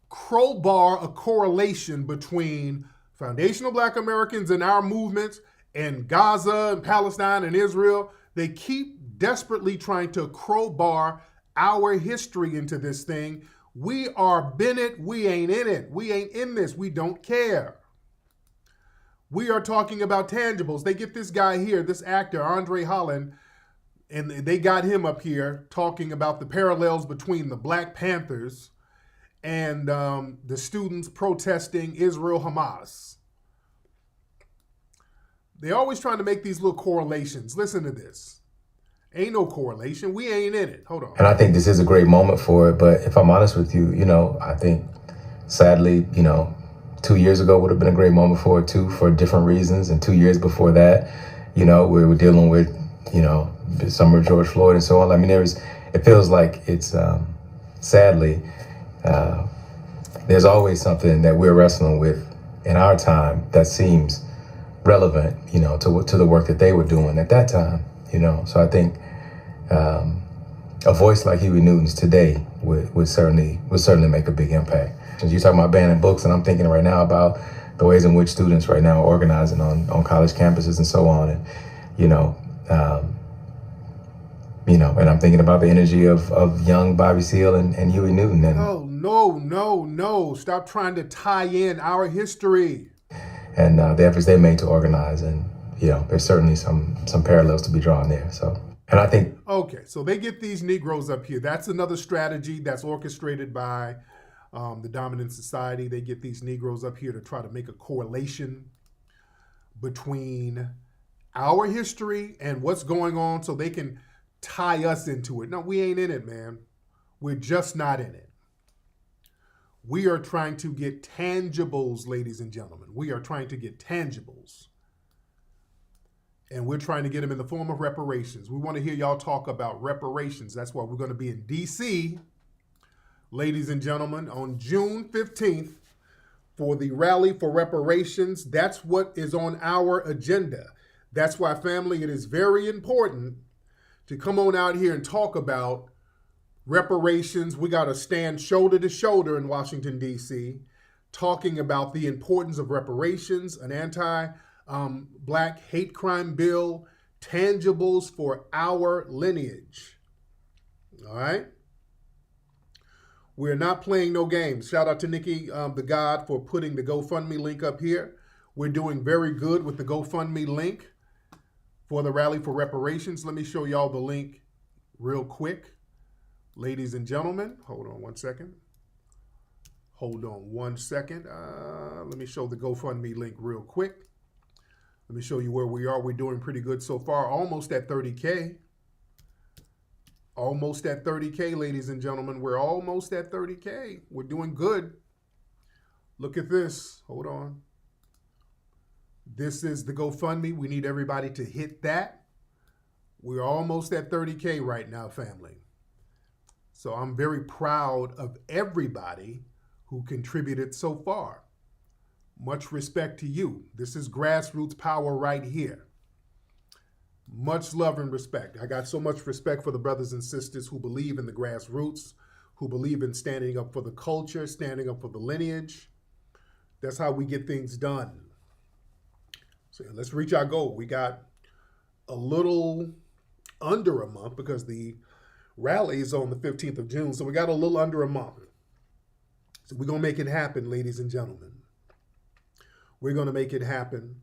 crowbar a correlation between foundational Black Americans and our movements and Gaza and Palestine and Israel. They keep desperately trying to crowbar our history into this thing. We are Bennett. We ain't in it. We ain't in this. We don't care. We are talking about tangibles. They get this guy here, this actor, Andre Holland, And they got him up here talking about the parallels between the Black Panthers and the students protesting Israel-Hamas. They're always trying to make these little correlations. Listen to this. Ain't no correlation. We ain't in it. Hold on. And I think this is a great moment for it. But if I'm honest with you, I think sadly, 2 years ago would have been a great moment for it too, for different reasons. And 2 years before that, we were dealing with, summer George Floyd and so on. I mean, it feels like it's, sadly, there's always something that we're wrestling with in our time that seems relevant, to the work that they were doing at that time, So I think a voice like Huey Newton's today would certainly make a big impact. As you're talking about banning books, and I'm thinking right now about the ways in which students right now are organizing on college campuses and so on, and and I'm thinking about the energy of young Bobby Seale and Huey Newton. And, No. Stop trying to tie in our history. And the efforts they made to organize, and there's certainly some parallels to be drawn there. So, and I think okay, so they get these Negroes up here. That's another strategy that's orchestrated by the dominant society. They get these Negroes up here to try to make a correlation between our history and what's going on, so they can tie us into it. No, we ain't in it, man. We're just not in it. We are trying to get tangibles, ladies and gentlemen. We are trying to get tangibles. And we're trying to get them in the form of reparations. We want to hear y'all talk about reparations. That's why we're going to be in D.C., ladies and gentlemen, on June 15th for the Rally for Reparations. That's what is on our agenda. That's why, family, it is very important to come on out here and talk about reparations. We got to stand shoulder to shoulder in Washington, D.C., talking about the importance of reparations, an anti-Black hate crime bill, tangibles for our lineage. All right? We're not playing no games. Shout out to Nikki, the God, for putting the GoFundMe link up here. We're doing very good with the GoFundMe link for the Rally for Reparations. Let me show y'all the link real quick. Ladies and gentlemen, hold on one second. Let me show the GoFundMe link real quick. Let me show you where we are. We're doing pretty good so far. Almost at 30K. Almost at 30K, ladies and gentlemen. We're almost at 30K. We're doing good. Look at this. Hold on. This is the GoFundMe. We need everybody to hit that. We're almost at 30K right now, family. So I'm very proud of everybody who contributed so far. Much respect to you. This is grassroots power right here. Much love and respect. I got so much respect for the brothers and sisters who believe in the grassroots, who believe in standing up for the culture, standing up for the lineage. That's how we get things done. So let's reach our goal. We got a little under a month because the rally is on the 15th of June. So we got a little under a month. So we're going to make it happen, ladies and gentlemen. We're going to make it happen.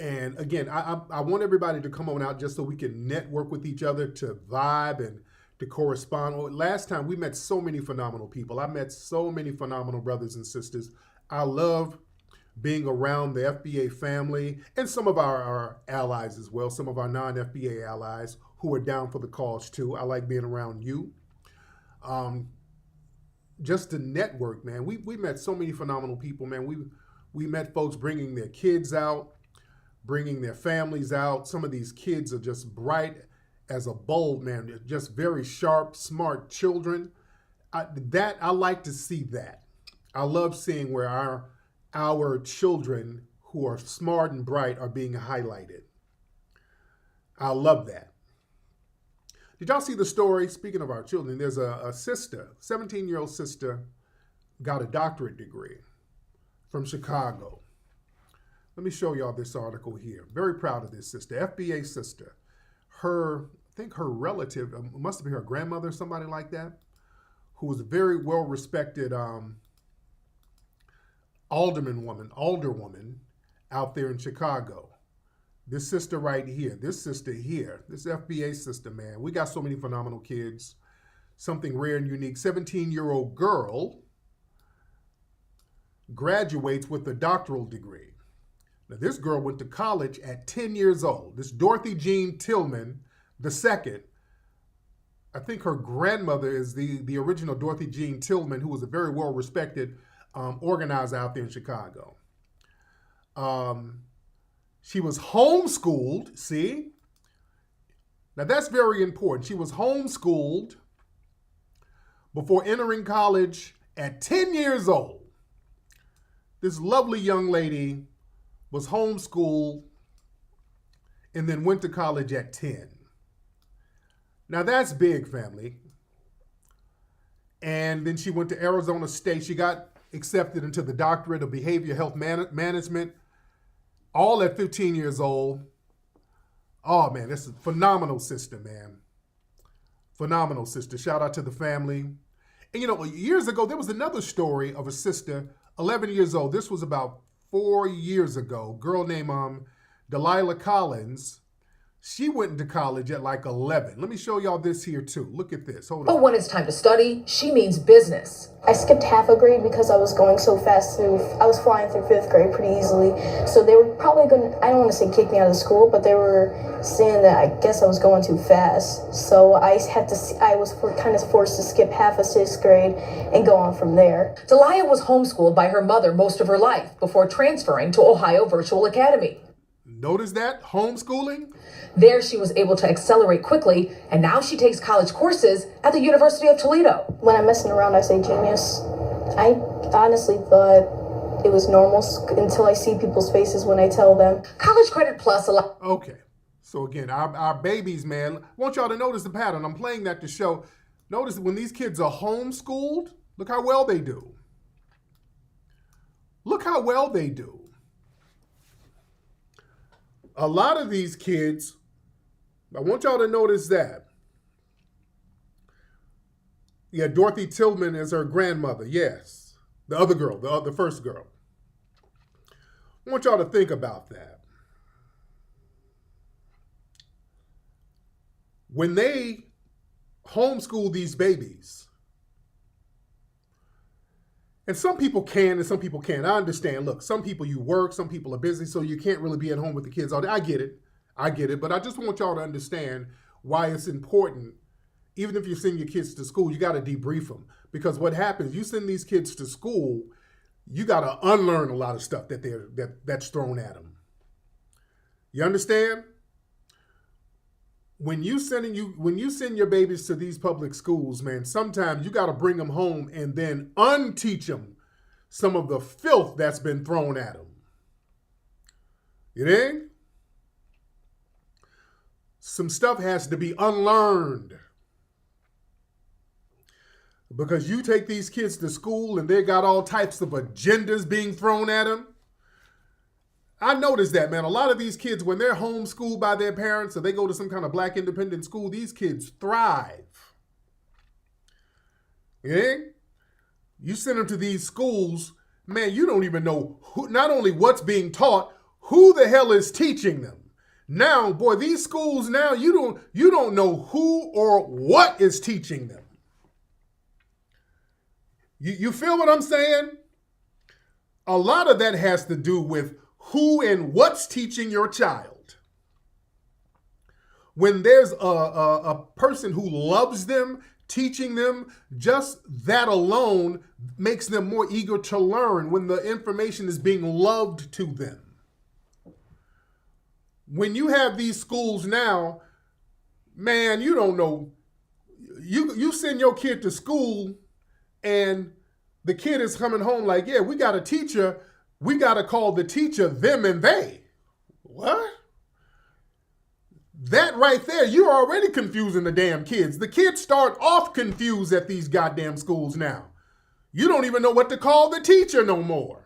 And again, I want everybody to come on out just so we can network with each other, to vibe and to correspond. Last time we met so many phenomenal people. I met so many phenomenal brothers and sisters. I love being around the FBA family and some of our allies as well, some of our non-FBA allies who are down for the cause too. I like being around you. Just to network, man. We met so many phenomenal people, man. We met folks bringing their kids out, bringing their families out. Some of these kids are just bright as a bulb, man. They're just very sharp, smart children. I like to see that. I love seeing where our children who are smart and bright are being highlighted. I love that. Did y'all see the story? Speaking of our children, there's a sister, 17-year-old sister, got a doctorate degree from Chicago. Let me show y'all this article here. Very proud of this sister, FBA sister. I think her relative, must have been her grandmother or somebody like that, who was a very well-respected alderwoman out there in Chicago. This sister right here, this sister here, this FBA sister, man. We got so many phenomenal kids. Something rare and unique. 17-year-old girl graduates with a doctoral degree. Now, this girl went to college at 10 years old. This Dorothy Jean Tillman II. I think her grandmother is the original Dorothy Jean Tillman, who was a very well-respected organizer out there in Chicago. She was homeschooled, see? Now, that's very important. She was homeschooled before entering college at 10 years old. This lovely young lady was homeschooled and then went to college at 10. Now that's big, family. And then she went to Arizona State. She got accepted into the doctorate of behavioral health management, all at 15 years old. Oh man, this is a phenomenal sister, man. Phenomenal sister. Shout out to the family. And you know, years ago, there was another story of a sister, 11 years old. This was about 4 years ago. Girl named Delilah Collins. She went into college at like 11. Let me show y'all this here too. Look at this. Hold on. But when it's time to study, she means business. I skipped half a grade because I was going so fast I was flying through 5th grade pretty easily. So they were probably going to, I don't want to say kick me out of school, but they were saying that I guess I was going too fast. So I was kind of forced to skip half of 6th grade and go on from there. Delia was homeschooled by her mother most of her life before transferring to Ohio Virtual Academy. Notice that? Homeschooling? There she was able to accelerate quickly, and now she takes college courses at the University of Toledo. When I'm messing around, I say genius. I honestly thought it was normal until I see people's faces when I tell them. College Credit Plus Okay. So again, our babies, man, I want y'all to notice the pattern. I'm playing that to show. Notice that when these kids are homeschooled, look how well they do. Look how well they do. A lot of these kids, I want y'all to notice that. Yeah, Dorothy Tillman is her grandmother, yes. The other girl, the first girl. I want y'all to think about that. When they homeschool these babies, and some people can and some people can't. I understand. Look, some people you work, some people are busy, so you can't really be at home with the kids all day. I get it. But I just want y'all to understand why it's important. Even if you send your kids to school, you got to debrief them. Because what happens, you send these kids to school, you got to unlearn a lot of stuff that's thrown at them. You understand? When you send your babies to these public schools, man, sometimes you got to bring them home and then unteach them some of the filth that's been thrown at them. You think? Some stuff has to be unlearned. Because you take these kids to school and they got all types of agendas being thrown at them. I noticed that, man. A lot of these kids, when they're homeschooled by their parents or they go to some kind of black independent school, these kids thrive. Yeah? You send them to these schools, man, you don't even know not only what's being taught, who the hell is teaching them. Now, boy, these schools now, you don't know who or what is teaching them. You feel what I'm saying? A lot of that has to do with who and what's teaching your child. When there's a person who loves them, teaching them, just that alone makes them more eager to learn when the information is being loved to them. When you have these schools now, man, you don't know. You send your kid to school and the kid is coming home like, yeah, we got a teacher. We got to call the teacher them and they. What? That right there, you're already confusing the damn kids. The kids start off confused at these goddamn schools now. You don't even know what to call the teacher no more.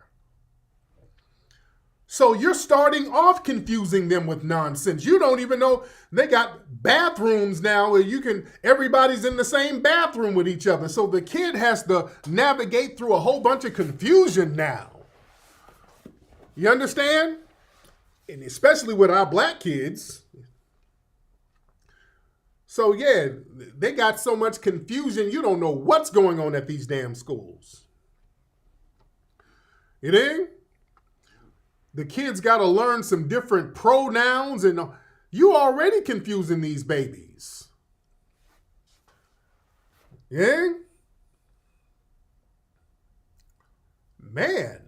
So you're starting off confusing them with nonsense. You don't even know they got bathrooms now where everybody's in the same bathroom with each other. So the kid has to navigate through a whole bunch of confusion now. You understand? And especially with our black kids. So yeah, they got so much confusion, you don't know what's going on at these damn schools. You dig? The kids got to learn some different pronouns, and you already confusing these babies. Yeah? Man.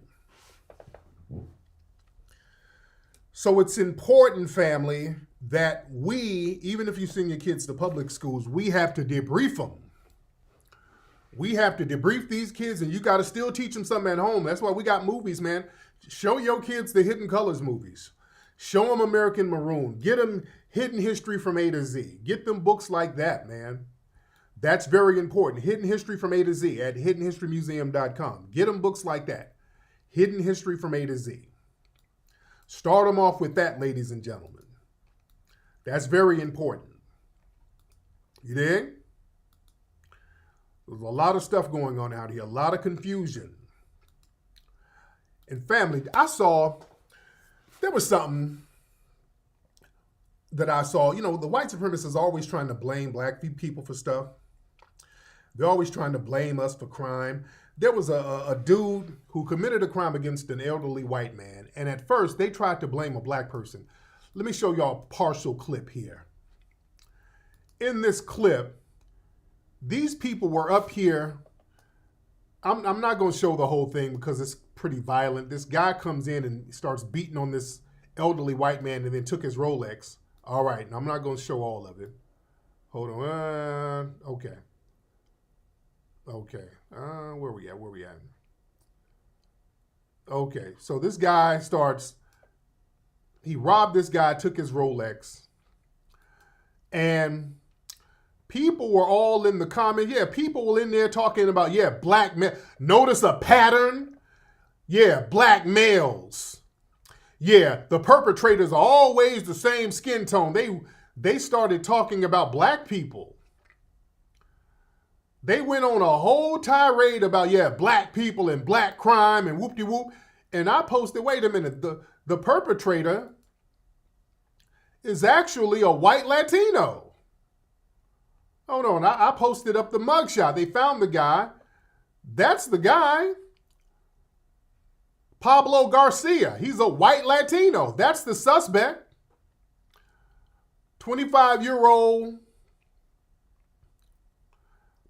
So it's important, family, that we, even if you send your kids to public schools, we have to debrief them. We have to debrief these kids, and you got to still teach them something at home. That's why we got movies, man. Show your kids the Hidden Colors movies. Show them American Maroon. Get them Hidden History from A to Z. Get them books like that, man. That's very important. Hidden History from A to Z at hiddenhistorymuseum.com. Get them books like that. Hidden History from A to Z. Start them off with that, ladies and gentlemen. That's very important. You dig? There's a lot of stuff going on out here, a lot of confusion. And family, there was something that I saw. You know, the white supremacists are always trying to blame black people for stuff. They're always trying to blame us for crime. There was a dude who committed a crime against an elderly white man. And at first, they tried to blame a black person. Let me show y'all a partial clip here. In this clip, these people were up here. I'm not going to show the whole thing because it's pretty violent. This guy comes in and starts beating on this elderly white man and then took his Rolex. All right, now I'm not going to show all of it. Hold on. Okay. Where we at? Okay, so this guy he robbed this guy, took his Rolex, and people were all in the comments. Yeah, people were in there talking about, black men. Notice a pattern? Yeah, black males. Yeah, the perpetrators are always the same skin tone. They started talking about black people. They went on a whole tirade about, black people and black crime and whoop-de-whoop. And I posted, wait a minute, the perpetrator is actually a white Latino. Hold on, I posted up the mugshot. They found the guy. That's the guy. Pablo Garcia. He's a white Latino. That's the suspect. 25-year-old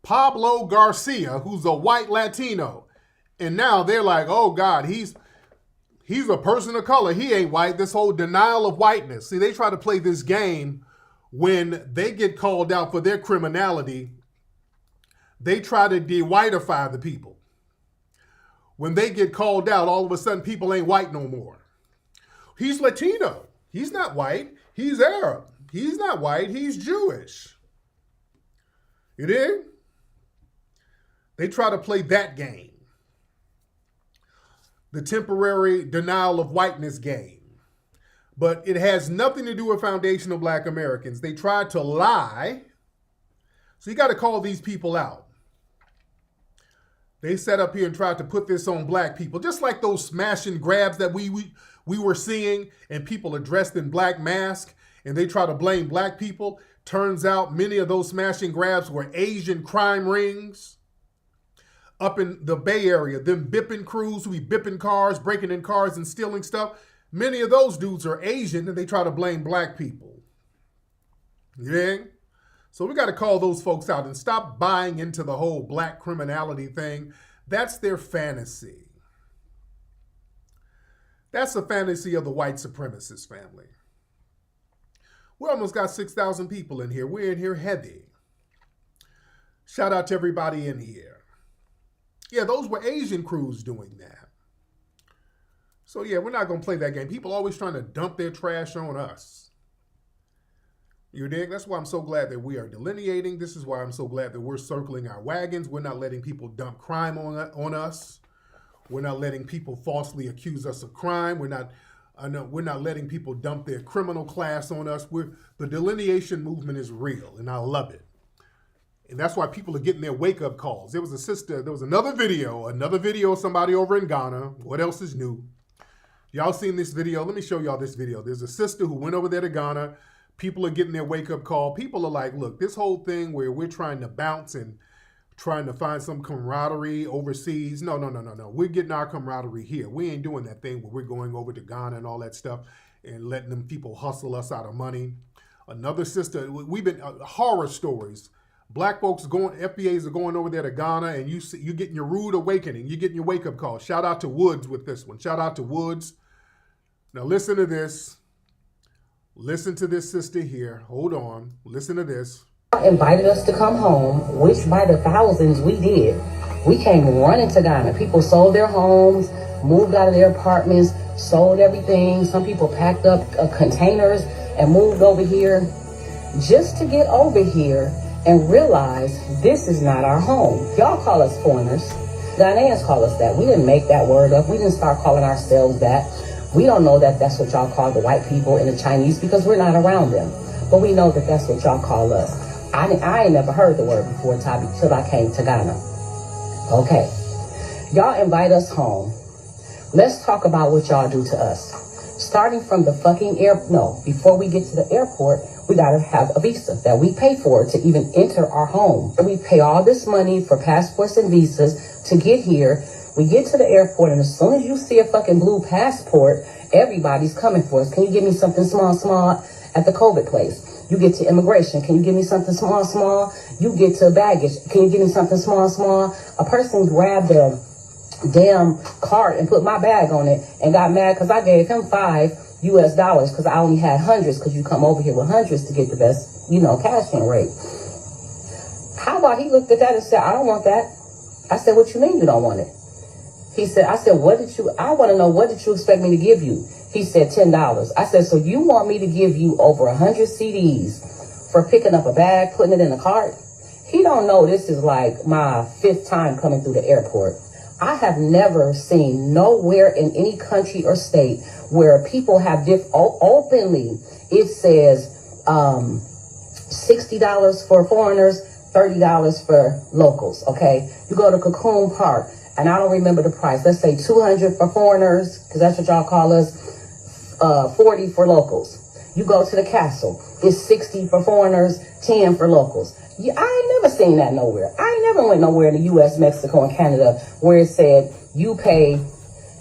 Pablo Garcia, who's a white Latino. And now they're like, oh God, he's a person of color. He ain't white. This whole denial of whiteness. See, they try to play this game when they get called out for their criminality. They try to de-whiteify the people. When they get called out, all of a sudden people ain't white no more. He's Latino. He's not white. He's Arab. He's not white. He's Jewish. You dig? They try to play that game. The temporary denial of whiteness game. But it has nothing to do with foundational black Americans. They tried to lie. So you got to call these people out. They sat up here and tried to put this on black people, just like those smash and grabs that we were seeing, and people are dressed in black masks, and they try to blame black people. Turns out many of those smash and grabs were Asian crime rings. Up in the Bay Area, them bipping crews who be bipping cars, breaking in cars and stealing stuff. Many of those dudes are Asian and they try to blame black people. Yeah? So we got to call those folks out and stop buying into the whole black criminality thing. That's their fantasy. That's the fantasy of the white supremacist family. We almost got 6,000 people in here. We're in here heavy. Shout out to everybody in here. Yeah, those were Asian crews doing that. So yeah, we're not going to play that game. People always trying to dump their trash on us. You dig? That's why I'm so glad that we are delineating. This is why I'm so glad that we're circling our wagons. We're not letting people dump crime on us. We're not letting people falsely accuse us of crime. We're not letting people dump their criminal class on us. The delineation movement is real, and I love it. And that's why people are getting their wake-up calls. There was another video of somebody over in Ghana. What else is new? Y'all seen this video? Let me show y'all this video. There's a sister who went over there to Ghana. People are getting their wake-up call. People are like, look, this whole thing where we're trying to bounce and trying to find some camaraderie overseas. No. We're getting our camaraderie here. We ain't doing that thing where we're going over to Ghana and all that stuff and letting them people hustle us out of money. Another sister, we've been horror stories. Black folks going, FBAs are going over there to Ghana, and you're getting your rude awakening. You're getting your wake-up call. Shout out to Woods with this one. Shout out to Woods. Now listen to this. Listen to this sister here. Hold on. Listen to this. Invited us to come home, which by the thousands we did. We came running to Ghana. People sold their homes, moved out of their apartments, sold everything. Some people packed up containers and moved over here just to get over here and realize this is not our home. Y'all call us foreigners. Ghanaians call us that. We didn't make that word up. We didn't start calling ourselves that. We don't know that that's what y'all call the white people and the Chinese because we're not around them. But we know that that's what y'all call us. I ain't never heard the word before, Tabby, till I came to Ghana. Okay. Y'all invite us home. Let's talk about what y'all do to us. Starting from the fucking before we get to the airport, we gotta have a visa that we pay for to even enter our home. We pay all this money for passports and visas to get here. We get to the airport, and as soon as you see a fucking blue passport, everybody's coming for us. Can you give me something small at the COVID place? You get to immigration. Can you give me something small? You get to baggage. Can you give me something small? A person grabbed a damn cart and put my bag on it and got mad because I gave him $5 because I only had hundreds because you come over here with hundreds to get the best, cash in rate. How about he looked at that and said, I don't want that. I said, what you mean you don't want it? I said, I want to know, what did you expect me to give you? He said, $10. I said, so you want me to give you over 100 CDs for picking up a bag, putting it in a cart? He don't know this is like my 5th time coming through the airport. I have never seen nowhere in any country or state where people have openly, it says $60 for foreigners, $30 for locals, okay? You go to Cocoon Park, and I don't remember the price. Let's say $200 for foreigners, because that's what y'all call us, $40 for locals. You go to the castle, it's $60 for foreigners, $10 for locals. I ain't never seen that nowhere. I ain't never went nowhere in the U.S., Mexico, and Canada where it said you pay,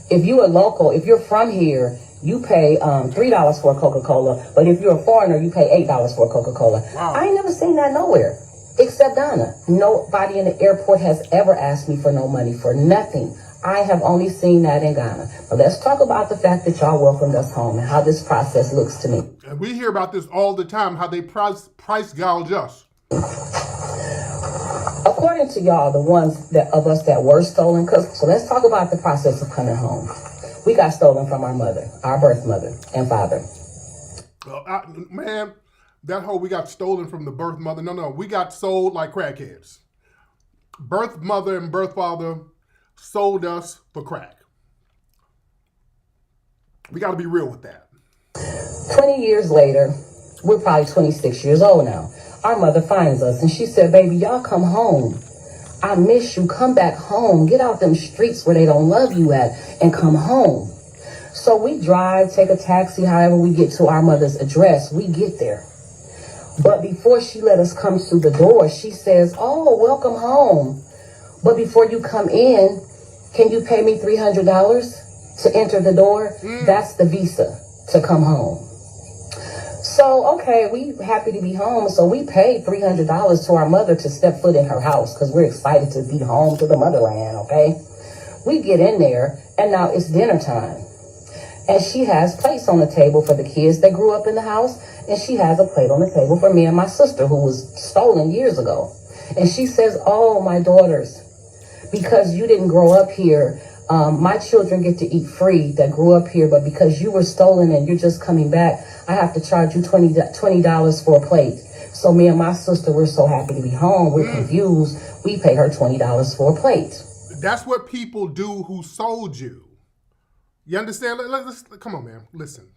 if you a local, if you're from here, you pay $3 for a Coca-Cola, but if you're a foreigner, you pay $8 for a Coca-Cola. Wow. I ain't never seen that nowhere, except Ghana. Nobody in the airport has ever asked me for no money for nothing. I have only seen that in Ghana. But let's talk about the fact that y'all welcomed us home and how this process looks to me. And we hear about this all the time, how they price gouge us. According to y'all, the ones of us that were stolen, so let's talk about the process of coming home. We got stolen from our mother, our birth mother and father. Man, that whole we got stolen from the birth mother. No, we got sold like crackheads. Birth mother and birth father sold us for crack. We got to be real with that. 20 years later, we're probably 26 years old now. Our mother finds us and she said, baby, y'all come home. I miss you. Come back home. Get out them streets where they don't love you at and come home. So we drive, take a taxi, however we get to our mother's address. We get there. But before she let us come through the door, she says, oh, welcome home. But before you come in, can you pay me $300 to enter the door? That's the visa to come home. So, okay, we happy to be home. So we paid $300 to our mother to step foot in her house because we're excited to be home to the motherland, okay? We get in there, and now it's dinner time. And she has plates on the table for the kids that grew up in the house, and she has a plate on the table for me and my sister who was stolen years ago. And she says, oh, my daughters, because you didn't grow up here, my children get to eat free that grew up here, but because you were stolen and you're just coming back, I have to charge you $20 for a plate. So me and my sister, we're so happy to be home. We're confused. We pay her $20 for a plate. That's what people do who sold you. You understand? Let's come on, man. Listen.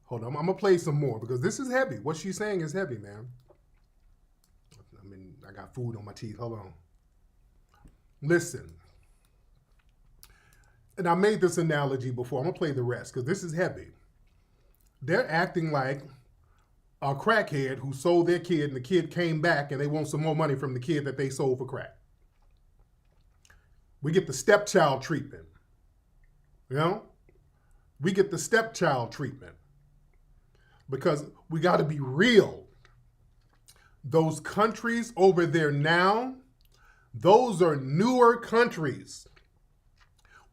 Hold on. I'm going to play some more because this is heavy. What she's saying is heavy, man. I got food on my teeth. Hold on. Listen. and I made this analogy before. I'm going to play the rest because this is heavy. They're acting like a crackhead who sold their kid and the kid came back and they want some more money from the kid that they sold for crack. We get the stepchild treatment. You know? We get the stepchild treatment because we got to be real. Those countries over there now, those are newer countries.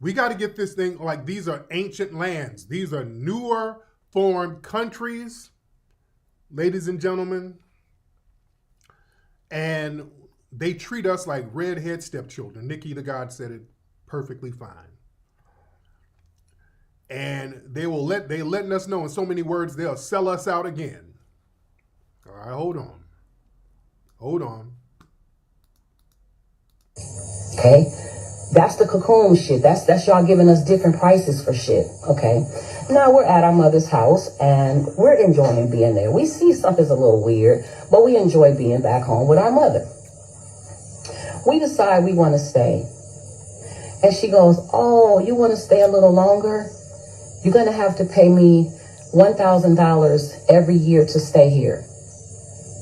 We got to get this thing like these are ancient lands. These are newer formed countries, ladies and gentlemen, and they treat us like redhead stepchildren. Nikki the God said it perfectly fine. And they letting us know in so many words they'll sell us out again. All right, hold on. Okay, that's the cocoon shit. That's y'all giving us different prices for shit. Okay, now we're at our mother's house and we're enjoying being there. We see something's a little weird, but we enjoy being back home with our mother. We decide we want to stay, and she goes, "Oh, you want to stay a little longer? You're gonna have to pay me $1,000 every year to stay here."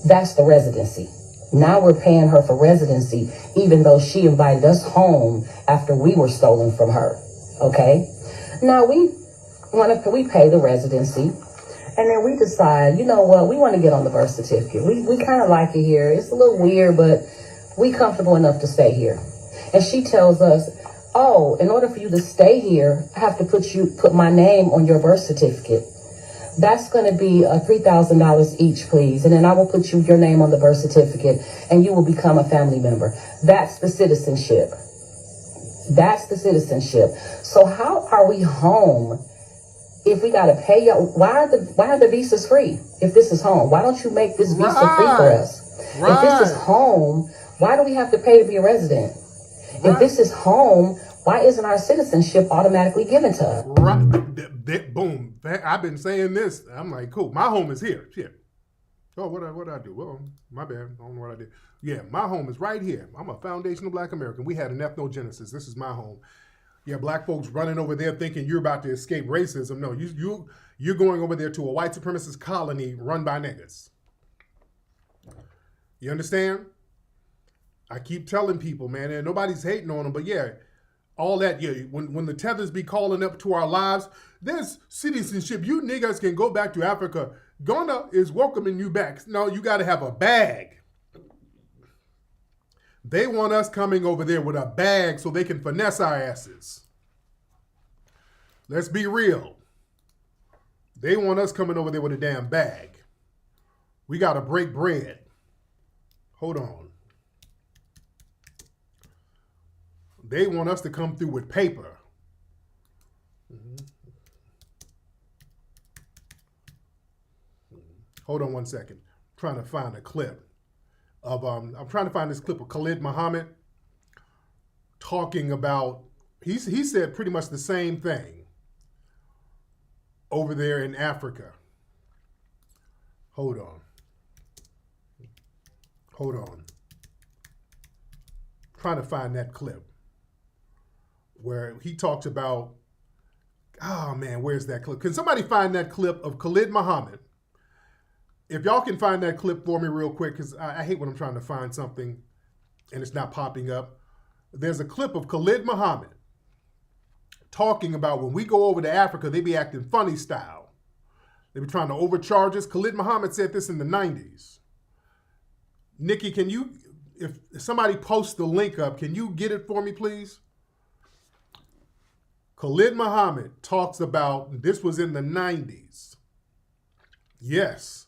That's the residency. Now we're paying her for residency, even though she invited us home after we were stolen from her. Okay? Now we pay the residency, and then we decide, you know what, we want to get on the birth certificate. We kind of like it here. It's a little weird, but we comfortable enough to stay here. And she tells us, "Oh, in order for you to stay here, I have to put my name on your birth certificate. That's going to be $3,000 each, please. And then I will put your name on the birth certificate and you will become a family member." That's the citizenship. That's the citizenship. So how are we home if we got to pay you? Why are the visas free if this is home? Why don't you make this visa free for us? Right. If this is home, why do we have to pay to be a resident? Right. If this is home, why isn't our citizenship automatically given to us? Right. Boom. I've been saying this. I'm like, cool. My home is here. Shit. Oh, what I do? Well, my bad. I don't know what I did. Yeah, my home is right here. I'm a foundational Black American. We had an ethnogenesis. This is my home. Yeah, Black folks running over there thinking you're about to escape racism. No, you're going over there to a white supremacist colony run by niggas. You understand? I keep telling people, man, and nobody's hating on them, but yeah, all that, yeah, when the tethers be calling up to our lives, there's citizenship. You niggas can go back to Africa. Ghana is welcoming you back. No, you got to have a bag. They want us coming over there with a bag so they can finesse our asses. Let's be real. They want us coming over there with a damn bag. We got to break bread. Hold on. They want us to come through with paper. Hold on one second. I'm trying to find a clip of I'm trying to find this clip of Khalid Muhammad talking about he said pretty much the same thing over there in Africa. Hold on. Trying to find that clip where he talks about, oh man, where's that clip? Can somebody find that clip of Khalid Muhammad? If y'all can find that clip for me real quick, because I hate when I'm trying to find something and it's not popping up. There's a clip of Khalid Muhammad talking about when we go over to Africa, they be acting funny style. They be trying to overcharge us. Khalid Muhammad said this in the 90s. Nikki, can you, if somebody posts the link up, can you get it for me, please? Khalid Muhammad talks about, this was in the 90s. Yes,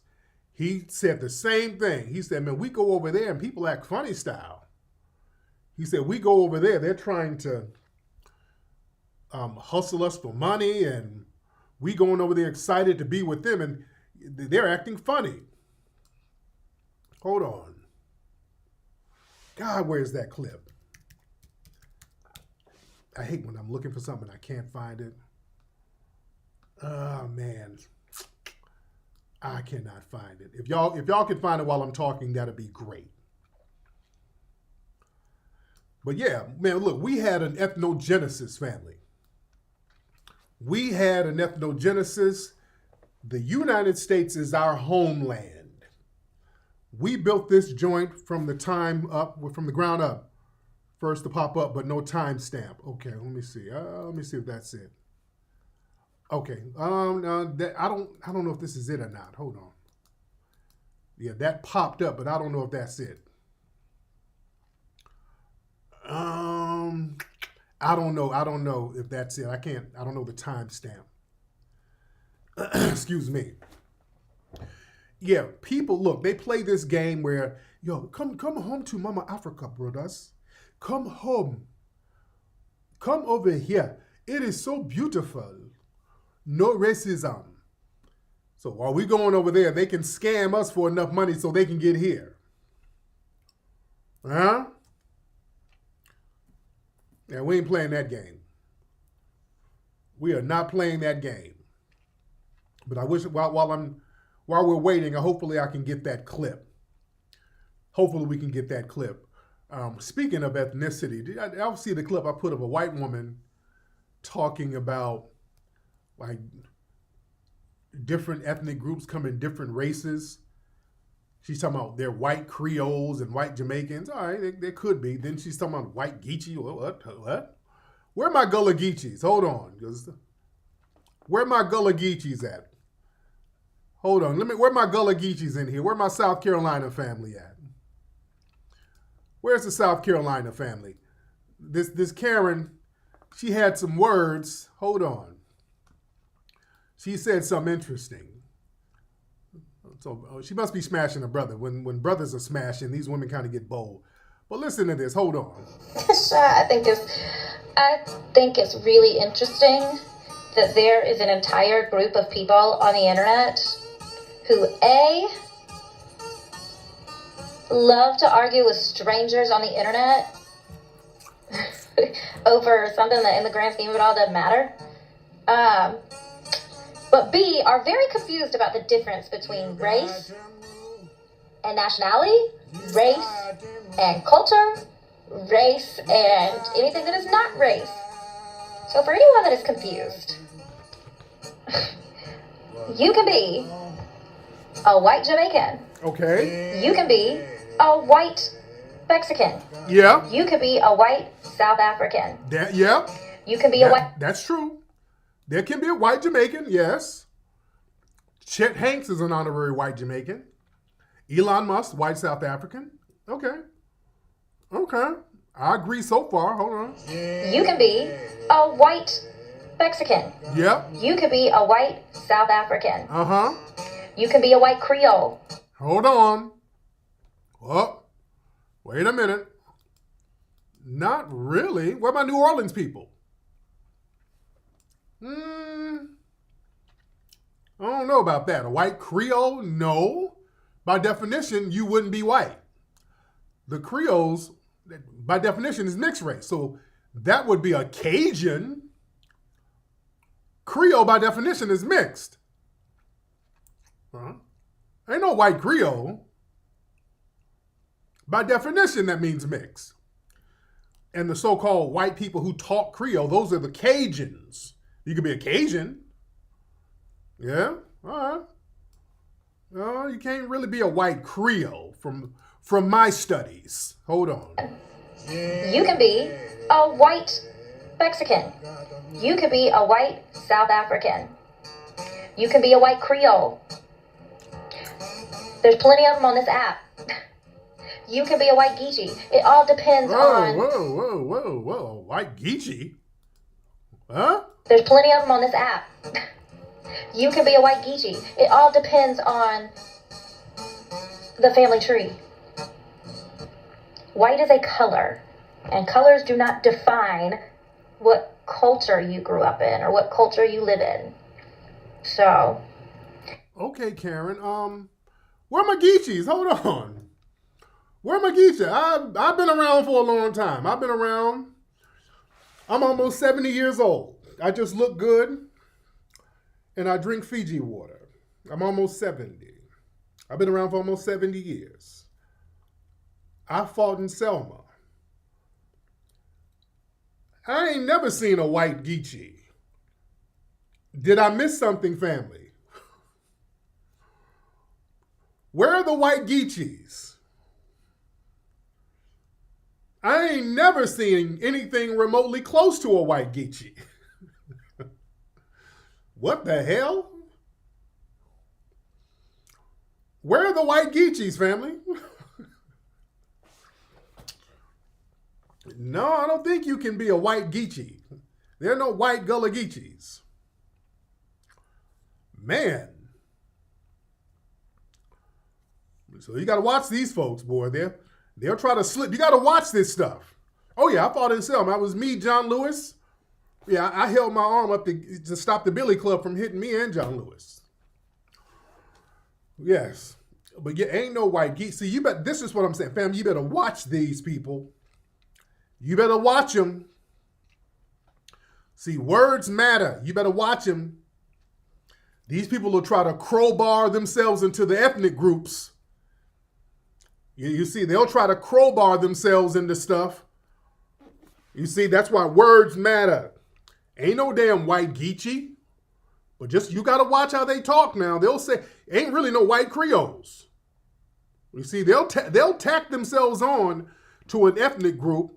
he said the same thing. He said, man, we go over there and people act funny style. He said, we go over there, they're trying to hustle us for money, and we going over there excited to be with them, and they're acting funny. Hold on. God, where's that clip? I hate when I'm looking for something and I can't find it. Oh man, I cannot find it. If y'all can find it while I'm talking, that'd be great. But yeah, man, look, we had an ethnogenesis family. We had an ethnogenesis. The United States is our homeland. We built this joint from the ground up. First to pop up, but no timestamp. Okay, let me see. Let me see if that's it. Okay. I don't know if this is it or not. Hold on. Yeah, that popped up, but I don't know if that's it. I don't know if that's it. I don't know the timestamp. Excuse me. Yeah, people, look, they play this game where, yo, come home to Mama Africa, brothers. Come home. Come over here. It is so beautiful. No racism. So while we going over there, they can scam us for enough money so they can get here. Huh? And we ain't playing that game. We are not playing that game. But I wish while we're waiting, hopefully I can get that clip. Hopefully we can get that clip. Speaking of ethnicity, I'll see the clip I put of a white woman talking about like different ethnic groups come in different races. She's talking about they're white Creoles and white Jamaicans. All right, they could be. Then she's talking about white Geechee. What? Where are my Gullah Geechees? Hold on. Where my Gullah Geechees at? Hold on. Where my Gullah Geechees in here? Where my South Carolina family at? Where's the South Carolina family? This Karen, she had some words. Hold on. She said something interesting. So she must be smashing a brother. When brothers are smashing, these women kind of get bold. But listen to this. Hold on. I think it's really interesting that there is an entire group of people on the internet who love to argue with strangers on the internet over something that in the grand scheme of it all doesn't matter. But B, are very confused about the difference between race and nationality, race and culture, race and anything that is not race. So for anyone that is confused, you can be a white Jamaican. Okay. You can be a white Mexican. Yeah. You could be a white South African. Yeah. You can be a white... That's true. There can be a white Jamaican, yes. Chet Hanks is an honorary white Jamaican. Elon Musk, white South African. Okay. I agree so far. Hold on. You can be a white Mexican. Yep. You could be a white South African. Uh-huh. You can be a white Creole. Hold on. Oh, wait a minute. Not really. Where are my New Orleans people? I don't know about that. A white Creole? No. By definition, you wouldn't be white. The Creoles, by definition, is mixed race. So that would be a Cajun. Creole, by definition, is mixed. Ain't no white Creole. By definition, that means mixed. And the so-called white people who talk Creole, those are the Cajuns. You could be a Cajun. Yeah, all right. You can't really be a white Creole from my studies. Hold on. You can be a white Mexican. You could be a white South African. You can be a white Creole. There's plenty of them on this app. You can be a white Geechee. It all depends on... Whoa. White Geechee? Huh? There's plenty of them on this app. You can be a white Geechee. It all depends on the family tree. White is a color, and colors do not define what culture you grew up in or what culture you live in. So. Okay, Karen. Where are my Geechees? Hold on. Where are my Geechees? I've been around for a long time. I've been around. I'm almost 70 years old. I just look good, and I drink Fiji water. I'm almost 70. I've been around for almost 70 years. I fought in Selma. I ain't never seen a white Geechee. Did I miss something, family? Where are the white Geechees? I ain't never seen anything remotely close to a white Geechee. What the hell? Where are the white Geechees, family? No, I don't think you can be a white Geechee. There are no white Gullah Geechees. Man. So you got to watch these folks, boy. They'll try to slip. You got to watch this stuff. Oh, yeah, I fought in Selma. I was me, John Lewis. Yeah, I held my arm up to stop the Billy Club from hitting me and John Lewis. Yes. But yeah, ain't no white geek. See, this is what I'm saying, fam. You better watch these people. You better watch them. See, words matter. You better watch them. These people will try to crowbar themselves into the ethnic groups. You see, they'll try to crowbar themselves into stuff. You see, that's why words matter. Ain't no damn white Geechee. But just, you got to watch how they talk now. They'll say, ain't really no white Creoles. You see, they'll tack themselves on to an ethnic group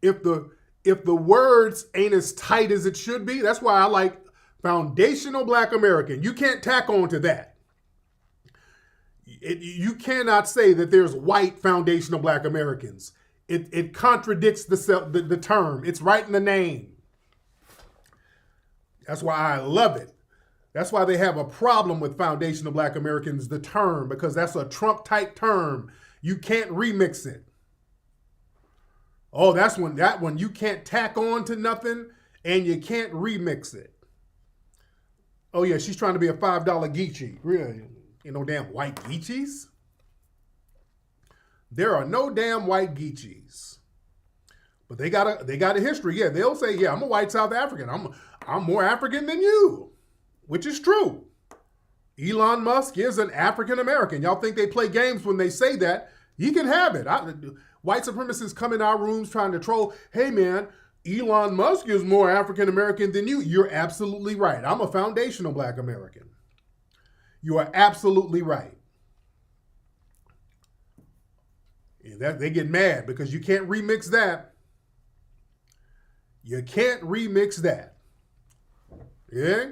if the words ain't as tight as it should be. That's why I like foundational Black American. You can't tack on to that. You cannot say that there's white foundational Black Americans. It contradicts the term. It's right in the name. That's why I love it. That's why they have a problem with foundational Black Americans, the term, because that's a Trump-type term. You can't remix it. Oh, that one you can't tack on to nothing and you can't remix it. Oh, yeah, she's trying to be a $5 Geechee. Really? Ain't no damn white Geechees. There are no damn white Geechees. But they got a history. Yeah, they'll say, yeah, I'm a white South African. I'm more African than you, which is true. Elon Musk is an African American. Y'all think they play games when they say that? You can have it. White supremacists come in our rooms trying to troll. Hey, man, Elon Musk is more African American than you. You're absolutely right. I'm a foundational Black American. You are absolutely right. Yeah, they get mad because you can't remix that. You can't remix that. Yeah?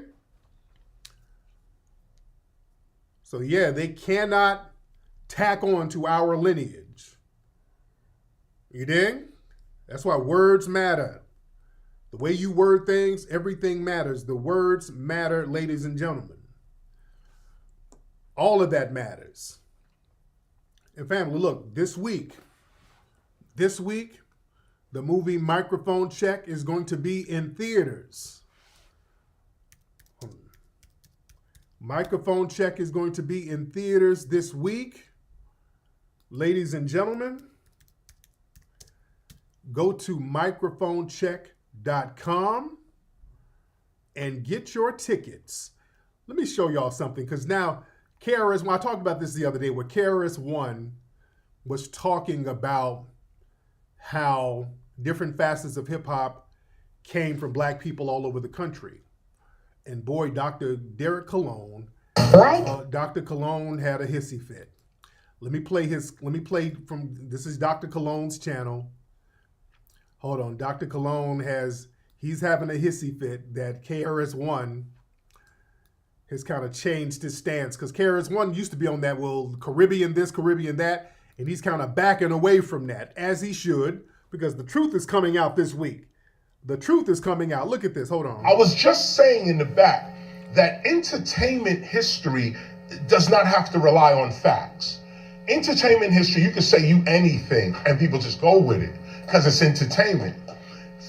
So yeah, they cannot tack on to our lineage. You dig? That's why words matter. The way you word things, everything matters. The words matter, ladies and gentlemen. All of that matters. And family, look, this week, the movie Microphone Check is going to be in theaters. Microphone Check is going to be in theaters this week. Ladies and gentlemen, go to microphonecheck.com and get your tickets. Let me show y'all something, because now KRS, when I talked about this the other day, where KRS-One was talking about how different facets of hip hop came from Black people all over the country. And boy, Dr. Derek Cologne, Dr. Cologne had a hissy fit. Let me play from, this is Dr. Cologne's channel. Hold on, Dr. Cologne he's having a hissy fit that KRS-One has kind of changed his stance, because KRS-One used to be on that, well, Caribbean this, Caribbean that, and he's kind of backing away from that, as he should, because the truth is coming out this week. The truth is coming out. Look at this. Hold on. I was just saying in the back that entertainment history does not have to rely on facts. Entertainment history, you can say anything and people just go with it because it's entertainment.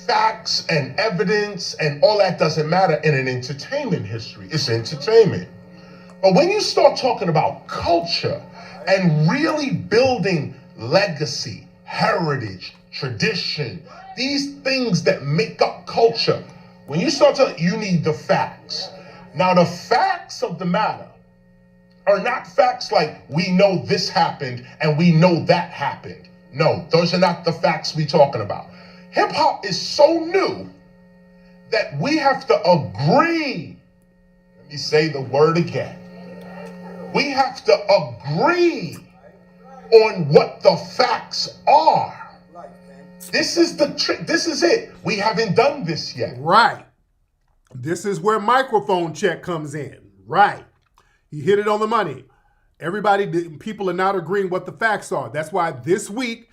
Facts and evidence and all that doesn't matter in an entertainment history. It's entertainment. But when you start talking about culture and really building legacy, heritage, tradition, these things that make up culture, when you start to, you need the facts. Now, the facts of the matter are not facts like we know this happened and we know that happened. No, those are not the facts we're talking about. Hip hop is so new that we have to agree You say the word again. We have to agree on what the facts are. This is the trick. This is it. We haven't done this yet. Right. This is where microphone check comes in. Right. He hit it on the money. People are not agreeing what the facts are. That's why this week,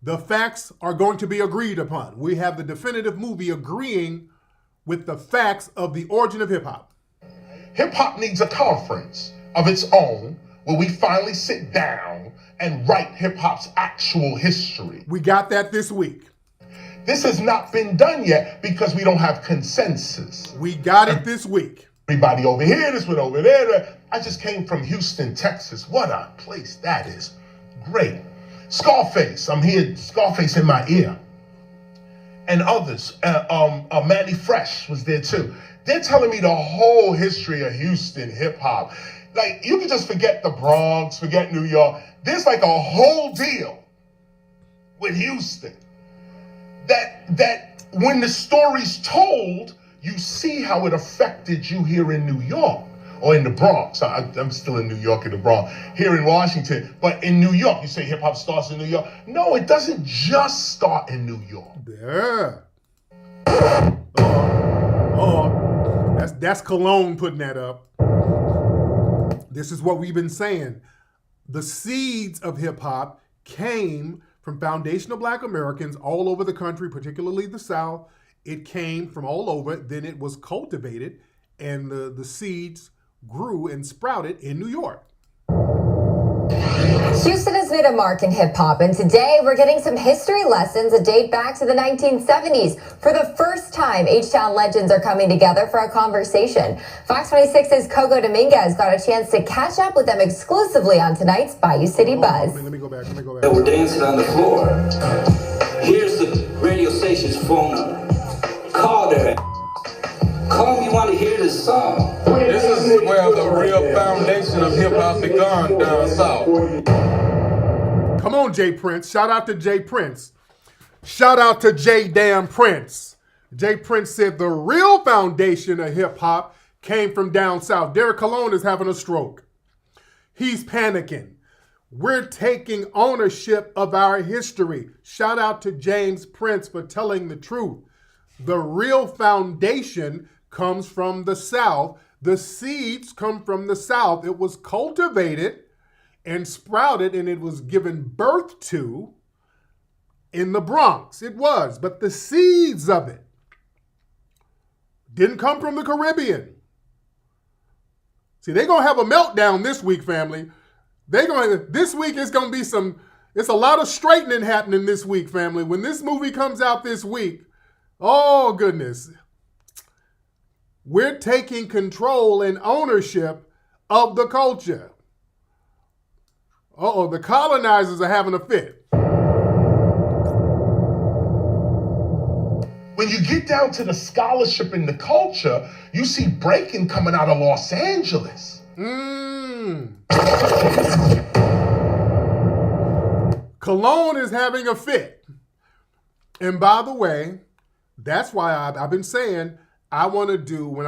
the facts are going to be agreed upon. We have the definitive movie agreeing with the facts of the origin of hip-hop. Hip-hop needs a conference of its own where we finally sit down and write hip-hop's actual history. We got that this week. This has not been done yet because we don't have consensus. We got it this week. Everybody over here, this one over there. I just came from Houston, Texas. What a place that is. Great. Scarface, I'm here, Scarface in my ear. And others, Manny Fresh was there too. They're telling me the whole history of Houston hip hop. Like, you can just forget the Bronx, forget New York. There's like a whole deal with Houston. That when the story's told, you see how it affected you here in New York or in the Bronx. I'm still in New York and the Bronx, here in Washington. But in New York, you say hip hop starts in New York. No, it doesn't just start in New York. Yeah. That's Cologne putting that up. This is what we've been saying. The seeds of hip hop came from foundational Black Americans all over the country, particularly the South. It came from all over. Then it was cultivated, and the seeds grew and sprouted in New York. Houston has made a mark in hip-hop, and today we're getting some history lessons that date back to the 1970s. For the first time, H-Town legends are coming together for a conversation. Fox 26's Coco Dominguez got a chance to catch up with them exclusively on tonight's Bayou City Buzz. Let me go back. They were dancing on the floor. Here's the radio station's phone number. Call their Call me, want to hear this song. This is where the real foundation of hip-hop began down south. Come on, Jay Prince. Shout out to Jay Prince. Shout out to Jay Damn Prince. Jay Prince said the real foundation of hip-hop came from down south. Derek Cologne is having a stroke. He's panicking. We're taking ownership of our history. Shout out to James Prince for telling the truth. The real foundation comes from the South. The seeds come from the South. It was cultivated and sprouted, and it was given birth to in the Bronx. It was, but the seeds of it didn't come from the Caribbean. See, they're going to have a meltdown this week, family. This week is going to be it's a lot of straightening happening this week, family. When this movie comes out this week, oh goodness, we're taking control and ownership of the culture. Uh-oh, the colonizers are having a fit. When you get down to the scholarship and the culture, you see breaking coming out of Los Angeles. Cologne is having a fit. And by the way, that's why I've been saying I want to do,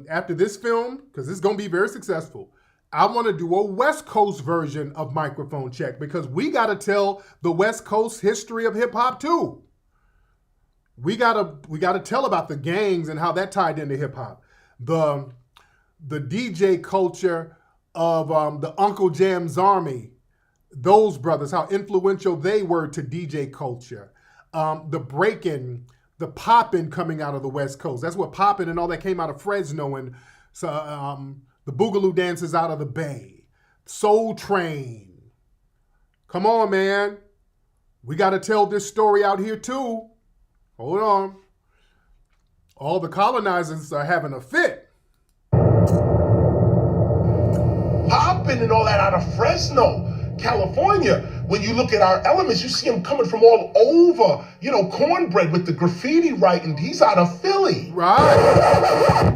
after this film, because it's going to be very successful, I want to do a West Coast version of Microphone Check, because we got to tell the West Coast history of hip hop too. We got to tell about the gangs and how that tied into hip hop. The DJ culture of the Uncle Jam's Army, those brothers, how influential they were to DJ culture. The breaking, the popping coming out of the West Coast. That's what popping and all that came out of Fresno, and the Boogaloo dances out of the Bay. Soul Train. Come on, man. We got to tell this story out here too. Hold on. All the colonizers are having a fit. Popping and all that out of Fresno, California. When you look at our elements, you see them coming from all over. You know, Cornbread with the graffiti writing, he's out of Philly. Right.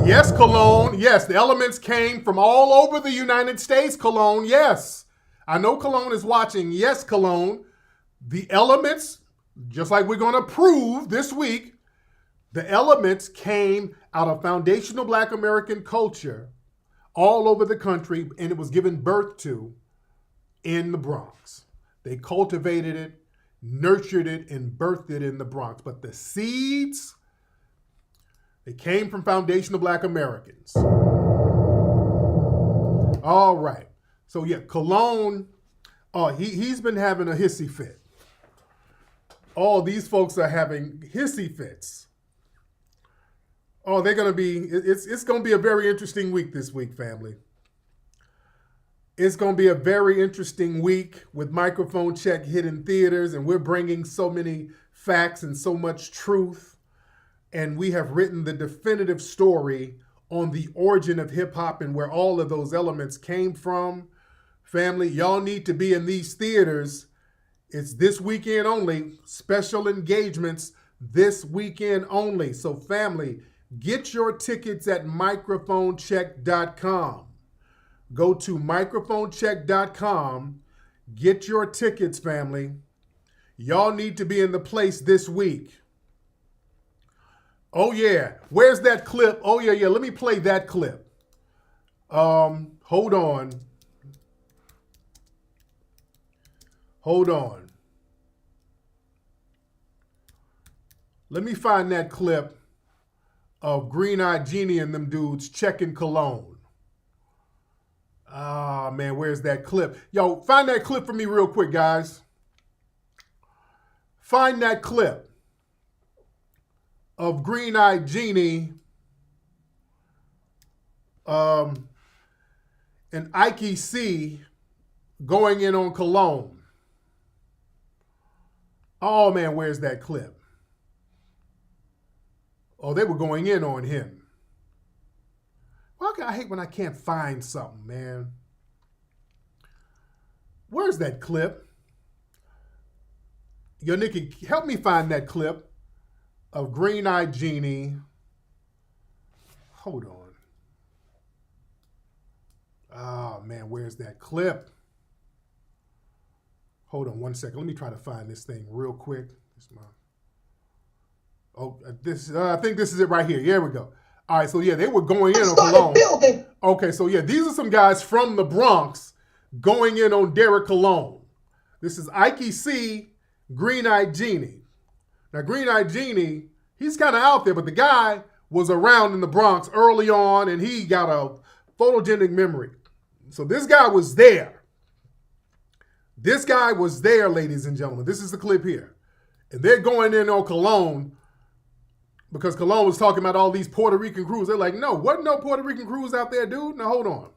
Yes, Cologne. Yes, the elements came from all over the United States, Cologne. Yes. I know Cologne is watching. Yes, Cologne. The elements, just like we're going to prove this week, The elements came out of foundational Black American culture all over the country, and it was given birth to in the Bronx. They cultivated it, nurtured it, and birthed it in the Bronx. But the seeds, they came from foundational Black Americans. All right. So yeah, Cologne, he's been having a hissy fit. All these folks are having hissy fits. Oh, they're gonna be, it's gonna be a very interesting week this week, family. It's gonna be a very interesting week with Microphone Check hitting theaters, and we're bringing so many facts and so much truth. And we have written the definitive story on the origin of hip hop and where all of those elements came from. Family, y'all need to be in these theaters. It's this weekend only. Special engagements this weekend only. So family, get your tickets at microphonecheck.com. Go to microphonecheck.com. Get your tickets, family. Y'all need to be in the place this week. Oh, yeah. Where's that clip? Oh, yeah. Let me play that clip. Hold on. Let me find that clip of Green Eyed Jeannie and them dudes checking Cologne. Ah, man, where's that clip? Yo, find that clip for me real quick, guys. Find that clip of Green Eyed Jeannie and Ike C going in on Cologne. Oh, man, where's that clip? Oh, they were going in on him. Well, I hate when I can't find something, man. Where's that clip? Yo, Nikki, help me find that clip of Green Eyed Jeannie. Hold on. Oh, man, where's that clip? Hold on one second. Let me try to find this thing real quick. I think this is it right here. Here we go. All right, so yeah, they were going in on Cologne. Okay, so yeah, these are some guys from the Bronx going in on Derek Cologne. This is Ike C, Green Eyed Jeannie. Now, Green Eyed Jeannie, he's kind of out there, but the guy was around in the Bronx early on, and he got a photogenic memory. So this guy was there. This guy was there, ladies and gentlemen. This is the clip here. And they're going in on Cologne because Cologne was talking about all these Puerto Rican crews. They're like, no, wasn't no Puerto Rican crews out there, dude. Now, hold on.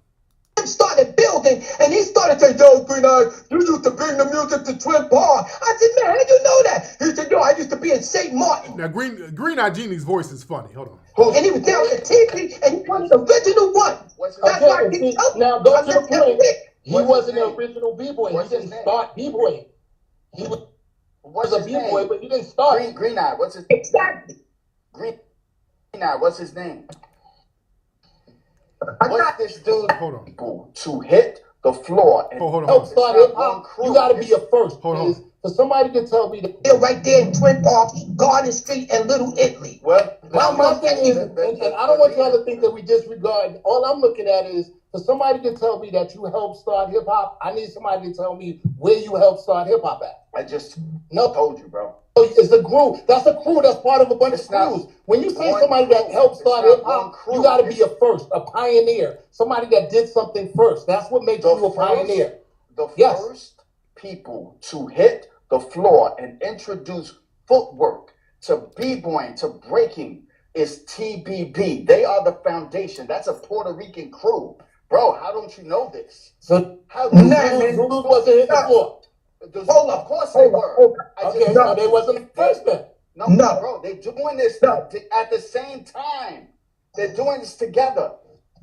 Started building, and he started saying, yo, Green Eye, you used to bring the music to Twin Park. I said, man, how do you know that? He said, yo, I used to be in St. Martin. Now, Green Eye Jeannie's voice is funny. Hold on. And he was down at TV, and he was the original one. That's why he now, go to the point. He wasn't the original B-boy. He didn't start B-boy. He was a B-boy, but he didn't start. Green Eye, what's his name? Exactly. Green Eye, what's his name? What's this dude to hit the floor and help start hip hop? You got to be a first. Hold on. For somebody to tell me that they're right there in Twin Park, Garden Street, and Little Italy. Well, my thing is, and I don't want y'all to think that we disregard. All I'm looking at is for somebody to tell me that you helped start hip hop. I need somebody to tell me where you helped start hip hop at. I just told you, bro. It's a crew. That's a crew. That's part of a bunch of crews. When you say somebody that helped start hip hop, you got to be a first, a pioneer, somebody that did something first. That's what makes you a pioneer. The first people to hit the floor and introduce footwork to b-boying, to breaking is TBB. They are the foundation. That's a Puerto Rican crew. Bro, how don't you know this? So how Zulu wasn't hit the floor? Of course they were. Okay, so they wasn't the first then. No, bro, they're doing this at the same time. They're doing this together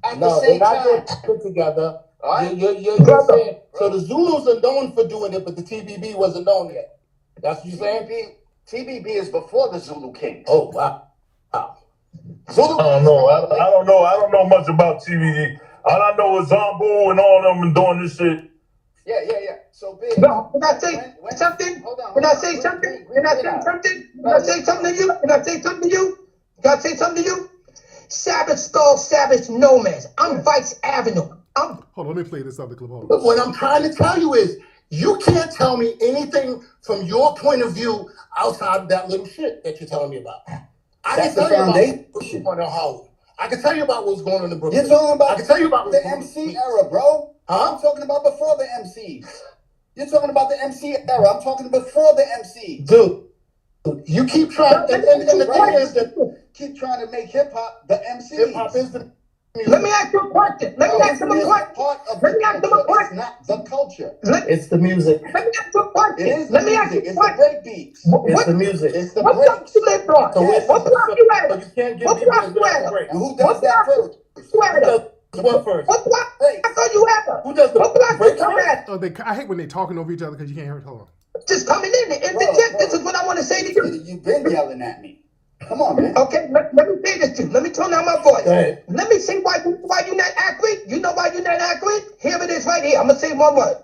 at the same time. No, they're not doing it together. Right? You're saying, so the Zulus are known for doing it, but the TBB wasn't known yet. That's what you're saying? TBB is before the Zulu Kings. Oh, wow. Zulu I don't know. I don't know much about TBB. All I know is Zombo and all of them doing this shit. Yeah. So big. No, can I say something? Can I say something? Can I say something? Can I say something to you? Can I say something to you? Can I say something to you? Savage Skull, Savage Nomads. I'm Vice Avenue. Hold on, let me play this other clip. But what I'm trying to tell you is, you can't tell me anything from your point of view outside of that little shit that you're telling me about. I can tell you about what's going on in Hollywood. I can tell you about what's going on in Brooklyn. You're talking about I can tell you about the MC era, bro. I'm talking about before the MCs. You're talking about the MC era. I'm talking before the MCs. Dude, you keep trying, and the thing is that keep trying to make hip hop the MCs. Hip hop is the music. Let me ask you a question. Let me ask him a question. Let me ask him a question. It's not the culture. It's the music. Let me ask you a question. It is the Let me ask you music. a It's the question. break beats. It's the music. It's the What breaks. block you live on? So it's What block you at? But you can't give What me block this you without at? a break. And who does that first? You at? What first? What block? I thought you at? Who does the What block break you come first? at? Oh, I hate when they're talking over each other because you can't hear it. Hold on. Just coming in and interject. This is what I want to say to you. You've been yelling at me. Come on, man. Okay, let me say this to you. Let me tone down my voice. Go ahead. Let me say why you're not accurate. You know why you're not accurate? Here it is right here. I'm going to say one word.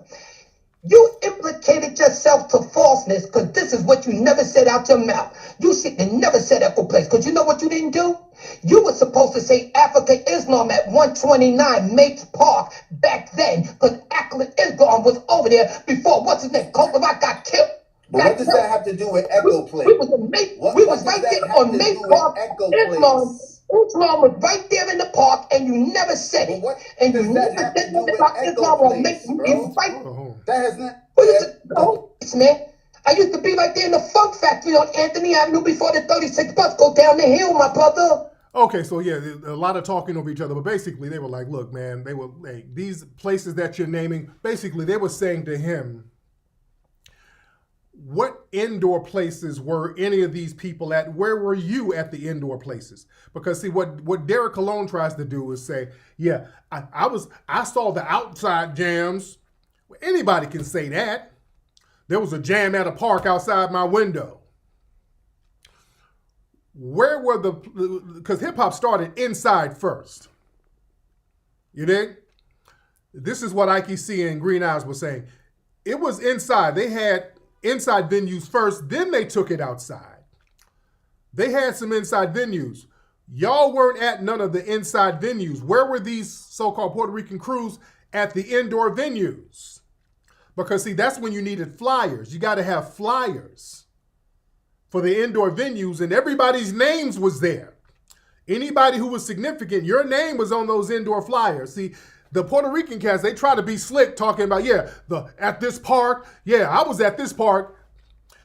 You implicated yourself to falseness because this is what you never said out your mouth. You shit that never said that for place because you know what you didn't do? You were supposed to say Africa Islam at 129 Mapes Park back then because Africa Islam was over there before what's his name? Coca Rock got killed. But what does that have to do with Echo Play? We was right there on Mape Park. Islam was right there in the park, and you never said it. And you never said nothing about Islam on Mape. It's right. That has not. Man, I used to be right there in the Funk Factory on Anthony Avenue before the 36 bus go down the hill, my brother. Okay, so yeah, a lot of talking over each other, but basically they were like, look, man, they were like, these places that you're naming, basically they were saying to him, what indoor places were any of these people at? Where were you at the indoor places? Because see, what Derek Colon tries to do is say, yeah, I saw the outside jams. Well, anybody can say that. There was a jam at a park outside my window. Where were because hip hop started inside first. You dig? This is what Ike C and Green Eyes were saying. It was inside. They had inside venues first, then they took it outside. They had some inside venues. Y'all weren't at none of the inside venues. Where were these so-called Puerto Rican crews at the indoor venues? Because see, that's when you needed flyers. You got to have flyers for the indoor venues, and everybody's names was there. Anybody who was significant, your name was on those indoor flyers. See, the Puerto Rican cats, they try to be slick talking about, yeah, at this park, yeah, I was at this park,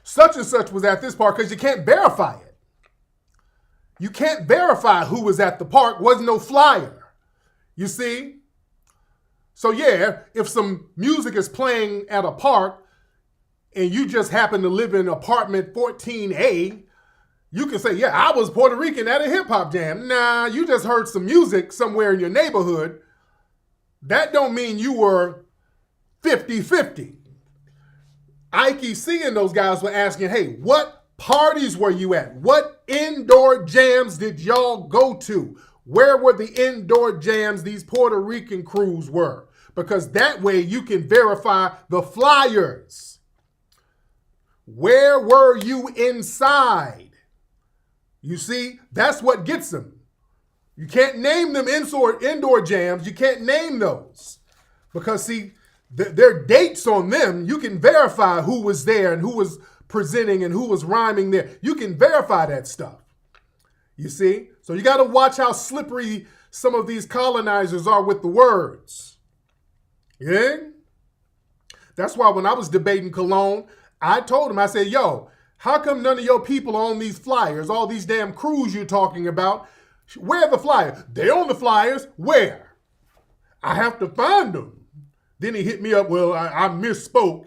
such and such was at this park, because you can't verify it. You can't verify who was at the park, wasn't no flyer. You see? So yeah, if some music is playing at a park and you just happen to live in apartment 14A, you can say, yeah, I was Puerto Rican at a hip hop jam. Nah, you just heard some music somewhere in your neighborhood. That don't mean you were 50-50. Ike C and those guys were asking, hey, what parties were you at? What indoor jams did y'all go to? Where were the indoor jams these Puerto Rican crews were? Because that way you can verify the flyers. Where were you inside? You see, that's what gets them. You can't name them indoor jams. You can't name those. Because, see, there are dates on them. You can verify who was there and who was presenting and who was rhyming there. You can verify that stuff. You see? So you got to watch how slippery some of these colonizers are with the words. Yeah? That's why when I was debating Cologne, I told him, I said, yo, how come none of your people are on these flyers, all these damn crews you're talking about? Where are the flyers? They're on the flyers. Where? I have to find them. Then he hit me up, well, I misspoke.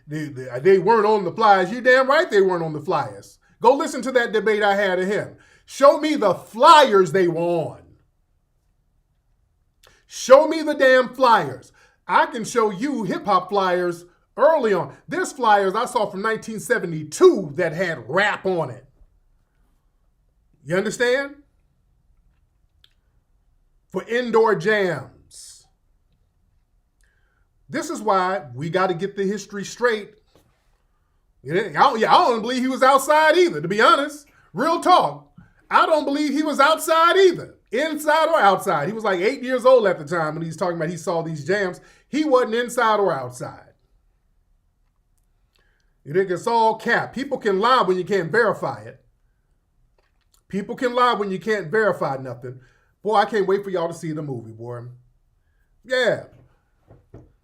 They weren't on the flyers. You damn right they weren't on the flyers. Go listen to that debate I had of him. Show me the flyers they were on. Show me the damn flyers. I can show you hip-hop flyers early on. There's flyers I saw from 1972 that had rap on it. You understand? For indoor jams. This is why we got to get the history straight. I don't believe he was outside either, to be honest. Real talk. I don't believe he was outside either, inside or outside. He was like 8 years old at the time when he's talking about he saw these jams. He wasn't inside or outside. You think it's all cap. People can lie when you can't verify it. People can lie when you can't verify nothing. Boy, I can't wait for y'all to see the movie, boy. Yeah.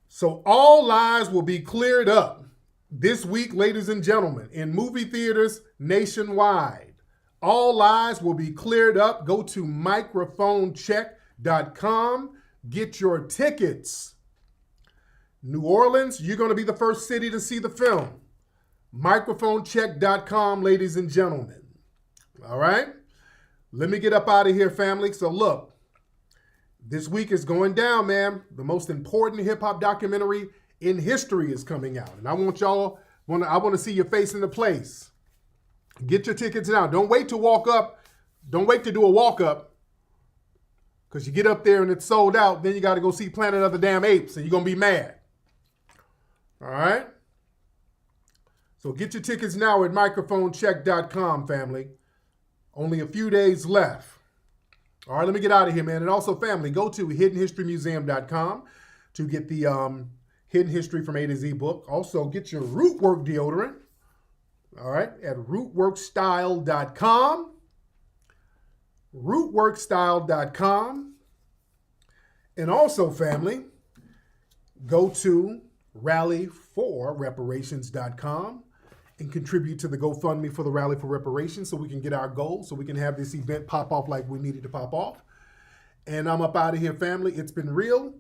So all lies will be cleared up this week, ladies and gentlemen, in movie theaters nationwide. All lies will be cleared up. Go to microphonecheck.com. Get your tickets. New Orleans, you're going to be the first city to see the film. Microphonecheck.com, ladies and gentlemen. All right? Let me get up out of here, family. So look, this week is going down, man. The most important hip-hop documentary in history is coming out. And I want y'all, I want to see your face in the place. Get your tickets now. Don't wait to walk up. Don't wait to do a walk-up. Because you get up there and it's sold out. Then you got to go see Planet of the Damn Apes. And you're going to be mad. All right? So get your tickets now at microphonecheck.com, family. Only a few days left. All right, let me get out of here, man. And also, family, go to hiddenhistorymuseum.com to get the Hidden History from A to Z book. Also, get your Rootwork deodorant, all right, at rootworkstyle.com. Rootworkstyle.com. And also, family, go to rallyforreparations.com and contribute to the GoFundMe for the Rally for Reparations so we can get our goals, so we can have this event pop off like we needed to pop off. And I'm up out of here, family. It's been real.